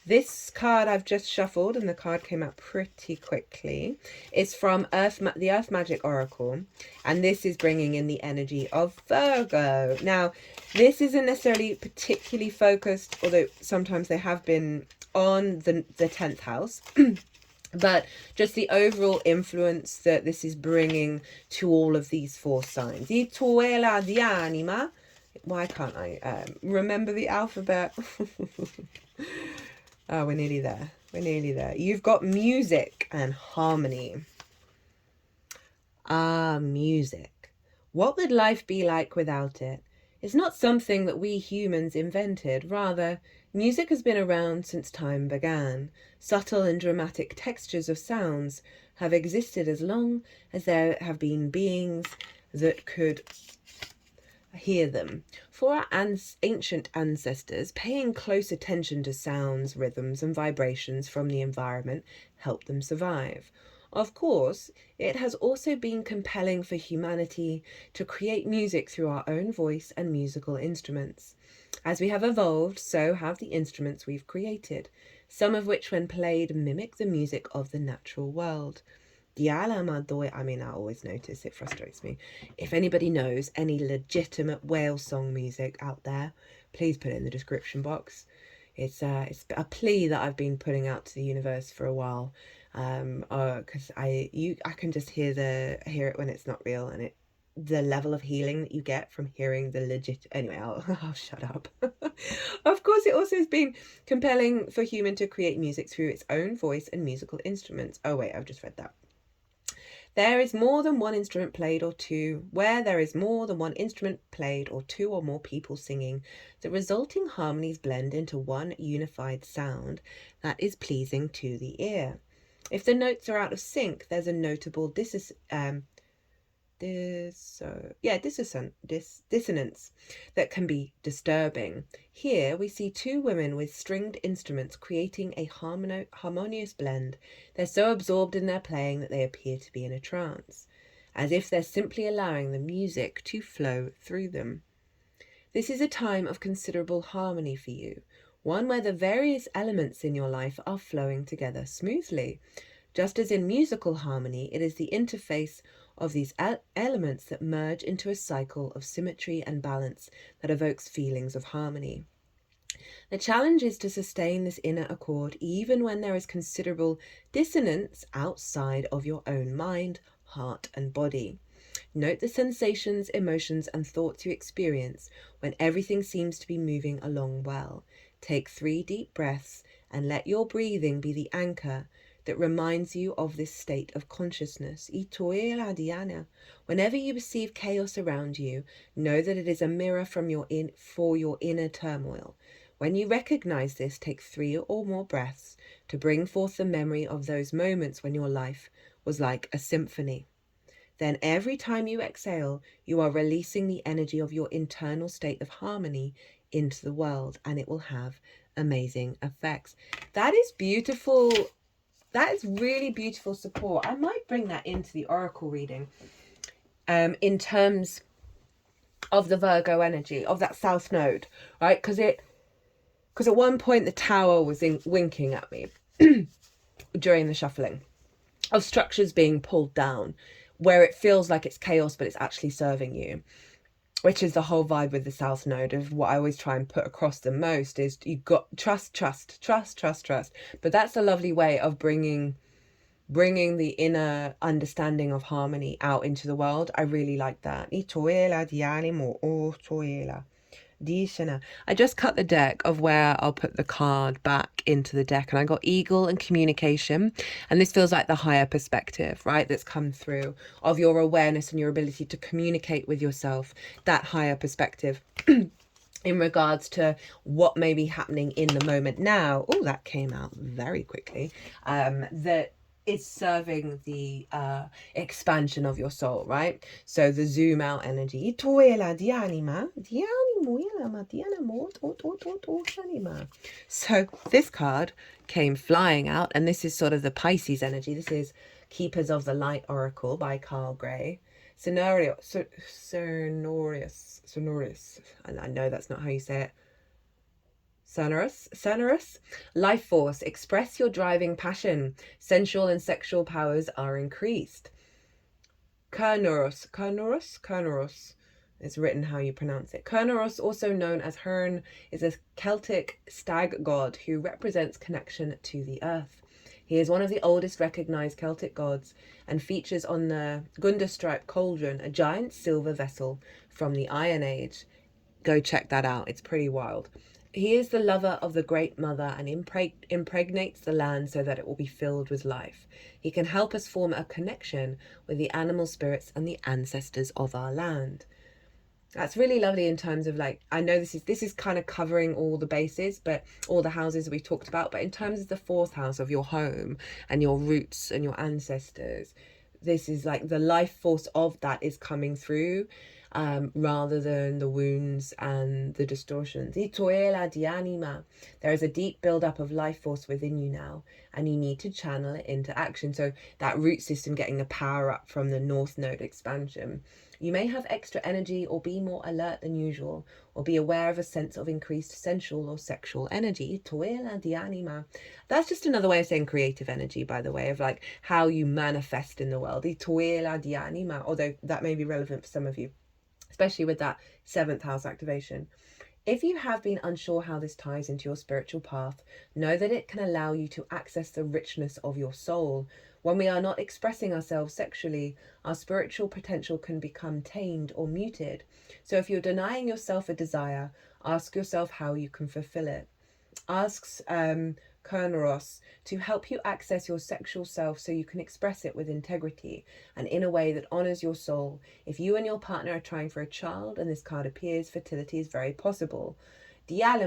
this card I've just shuffled and the card came out pretty quickly. It's from the Earth Magic Oracle, and this is bringing in the energy of Virgo. Now, this isn't necessarily particularly focused, although sometimes they have been, on the 10th house. But just the overall influence that this is bringing to all of these four signs. Why can't I remember the alphabet? Oh, we're nearly there. We're nearly there. You've got music and harmony. Music. What would life be like without it? It's not something that we humans invented. Rather, music has been around since time began. Subtle and dramatic textures of sounds have existed as long as there have been beings that could hear them. For our ancient ancestors, paying close attention to sounds, rhythms, and vibrations from the environment helped them survive. Of course, it has also been compelling for humanity to create music through our own voice and musical instruments. As we have evolved, so have the instruments we've created. some of which when played mimic the music of the natural world. I mean, I always notice, it frustrates me. If anybody knows any legitimate whale song music out there, please put it in the description box. It's a plea that I've been putting out to the universe for a while, because I can just hear it when it's not real, and the level of healing that you get from hearing the legit. Anyway, I'll shut up. Of course, it also has been compelling for human to create music through its own voice and musical instruments. Oh wait, I've just read that. There is more than one instrument played or two. Where there is more than one instrument played or two or more people singing, the resulting harmonies blend into one unified sound that is pleasing to the ear. If the notes are out of sync, there's a notable dissonance that can be disturbing. Here we see two women with stringed instruments creating a harmonious blend. They're so absorbed in their playing that they appear to be in a trance, as if they're simply allowing the music to flow through them. This is a time of considerable harmony for you, one where the various elements in your life are flowing together smoothly. Just as in musical harmony, it is the interface of these elements that merge into a cycle of symmetry and balance that evokes feelings of harmony. The challenge is to sustain this inner accord even when there is considerable dissonance outside of your own mind, heart, and body. Note the sensations, emotions, and thoughts you experience when everything seems to be moving along well. Take 3 deep breaths and let your breathing be the anchor that reminds you of this state of consciousness. Whenever you perceive chaos around you, know that it is a mirror for your inner turmoil. When you recognize this, take 3 or more breaths to bring forth the memory of those moments when your life was like a symphony. Then every time you exhale, you are releasing the energy of your internal state of harmony into the world, and it will have amazing effects. That is beautiful. That is really beautiful support. I might bring that into the oracle reading, in terms of the Virgo energy of that South Node, right? Because at one point the tower was winking at me during the shuffling of structures being pulled down, where it feels like it's chaos, but it's actually serving you. Which is the whole vibe with the South Node of what I always try and put across the most is you've got trust. But that's a lovely way of bringing the inner understanding of harmony out into the world. I really like that. I just cut the deck of where I'll put the card back into the deck, and I got Eagle and Communication, and this feels like the higher perspective, right, that's come through of your awareness and your ability to communicate with yourself, that higher perspective in regards to what may be happening in the moment now. Oh, that came out very quickly. That is serving the expansion of your soul, right? So the zoom out energy. So this card came flying out, and this is sort of the Pisces energy. This is Keepers of the Light Oracle by Carl Gray. Sonorous. And I know that's not how you say it. Sonorous. Life force. Express your driving passion. Sensual and sexual powers are increased. Kernuros. It's written how you pronounce it. Kernuros, also known as Hearn, is a Celtic stag god who represents connection to the earth. He is one of the oldest recognized Celtic gods and features on the Gunderstripe cauldron, a giant silver vessel from the Iron Age. Go check that out. It's pretty wild. He is the lover of the Great Mother and impregnates the land so that it will be filled with life. He can help us form a connection with the animal spirits and the ancestors of our land. That's really lovely in terms of, like, I know this is kind of covering all the bases, but all the houses that we talked about, but in terms of the 4th house of your home and your roots and your ancestors, this is like the life force of that is coming through. rather than the wounds and the distortions. There is a deep buildup of life force within you now, and you need to channel it into action. So that root system getting the power up from the North Node expansion. You may have extra energy or be more alert than usual, or be aware of a sense of increased sensual or sexual energy. That's just another way of saying creative energy, by the way, of like how you manifest in the world. Although that may be relevant for some of you, especially with that 7th house activation. If you have been unsure how this ties into your spiritual path, know that it can allow you to access the richness of your soul. When we are not expressing ourselves sexually, our spiritual potential can become tamed or muted. So if you're denying yourself a desire, ask yourself how you can fulfill it. Asks Kerneros to help you access your sexual self so you can express it with integrity and in a way that honors your soul. If you and your partner are trying for a child and this card appears, fertility is very possible. Right,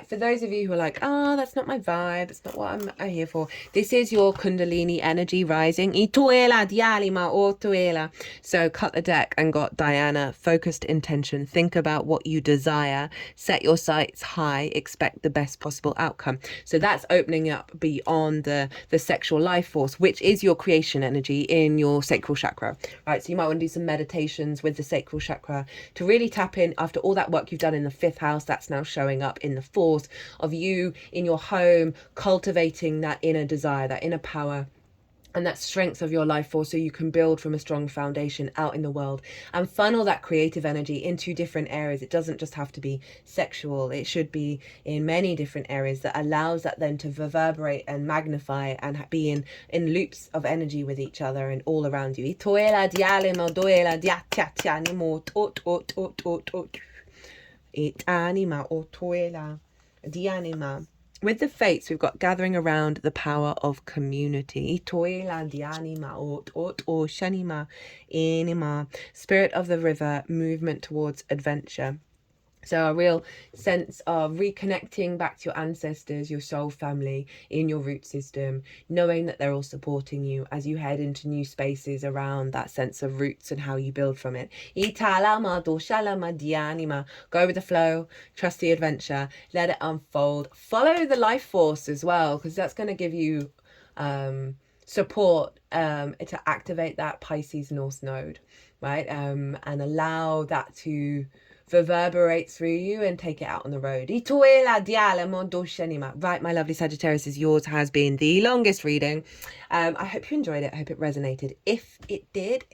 for those of you who are like, that's not my vibe, it's not what I'm here for, this is your Kundalini energy rising. So cut the deck and got Diana, focused intention, think about what you desire, set your sights high, expect the best possible outcome. So that's opening up beyond the sexual life force, which is your creation energy in your sacral chakra, right? So you might want to do some meditations with the sacral chakra to really tap in after all that work you've done in the 5th house. That's now showing up in the 4th of you in your home, cultivating that inner desire, that inner power, and that strength of your life force so you can build from a strong foundation out in the world and funnel that creative energy into different areas. It doesn't just have to be sexual. It should be in many different areas that allows that then to reverberate and magnify and be in loops of energy with each other and all around you. With the fates, we've got gathering around the power of community. Spirit of the river, movement towards adventure. So a real sense of reconnecting back to your ancestors, your soul family in your root system, knowing that they're all supporting you as you head into new spaces around that sense of roots and how you build from it. Go with the flow, trust the adventure, let it unfold. Follow the life force as well, because that's going to give you support to activate that Pisces North Node, right? And allow that to reverberate through you and take it out on the road. Right, my lovely Sagittarius, yours has been the longest reading. I hope you enjoyed it. I hope it resonated. If it did,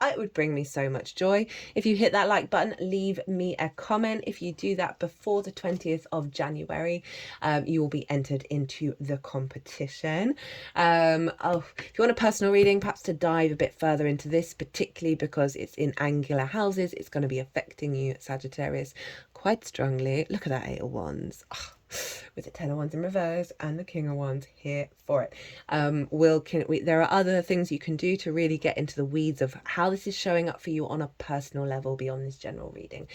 it would bring me so much joy if you hit that like button, leave me a comment. If you do that before the 20th of January, you will be entered into the competition. If you want a personal reading, perhaps to dive a bit further into this, particularly because it's in angular houses, it's going to be affecting you, Sagittarius, quite strongly. Look at that 8 of Wands. With the 10 of Wands in reverse and the King of Wands, here for it. There are other things you can do to really get into the weeds of how this is showing up for you on a personal level beyond this general reading.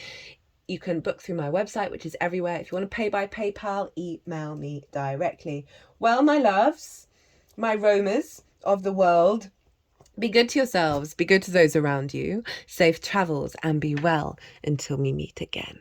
You can book through my website, which is everywhere. If you want to pay by PayPal, email me directly. Well, my loves, my roamers of the world, be good to yourselves, be good to those around you, safe travels, and be well until we meet again.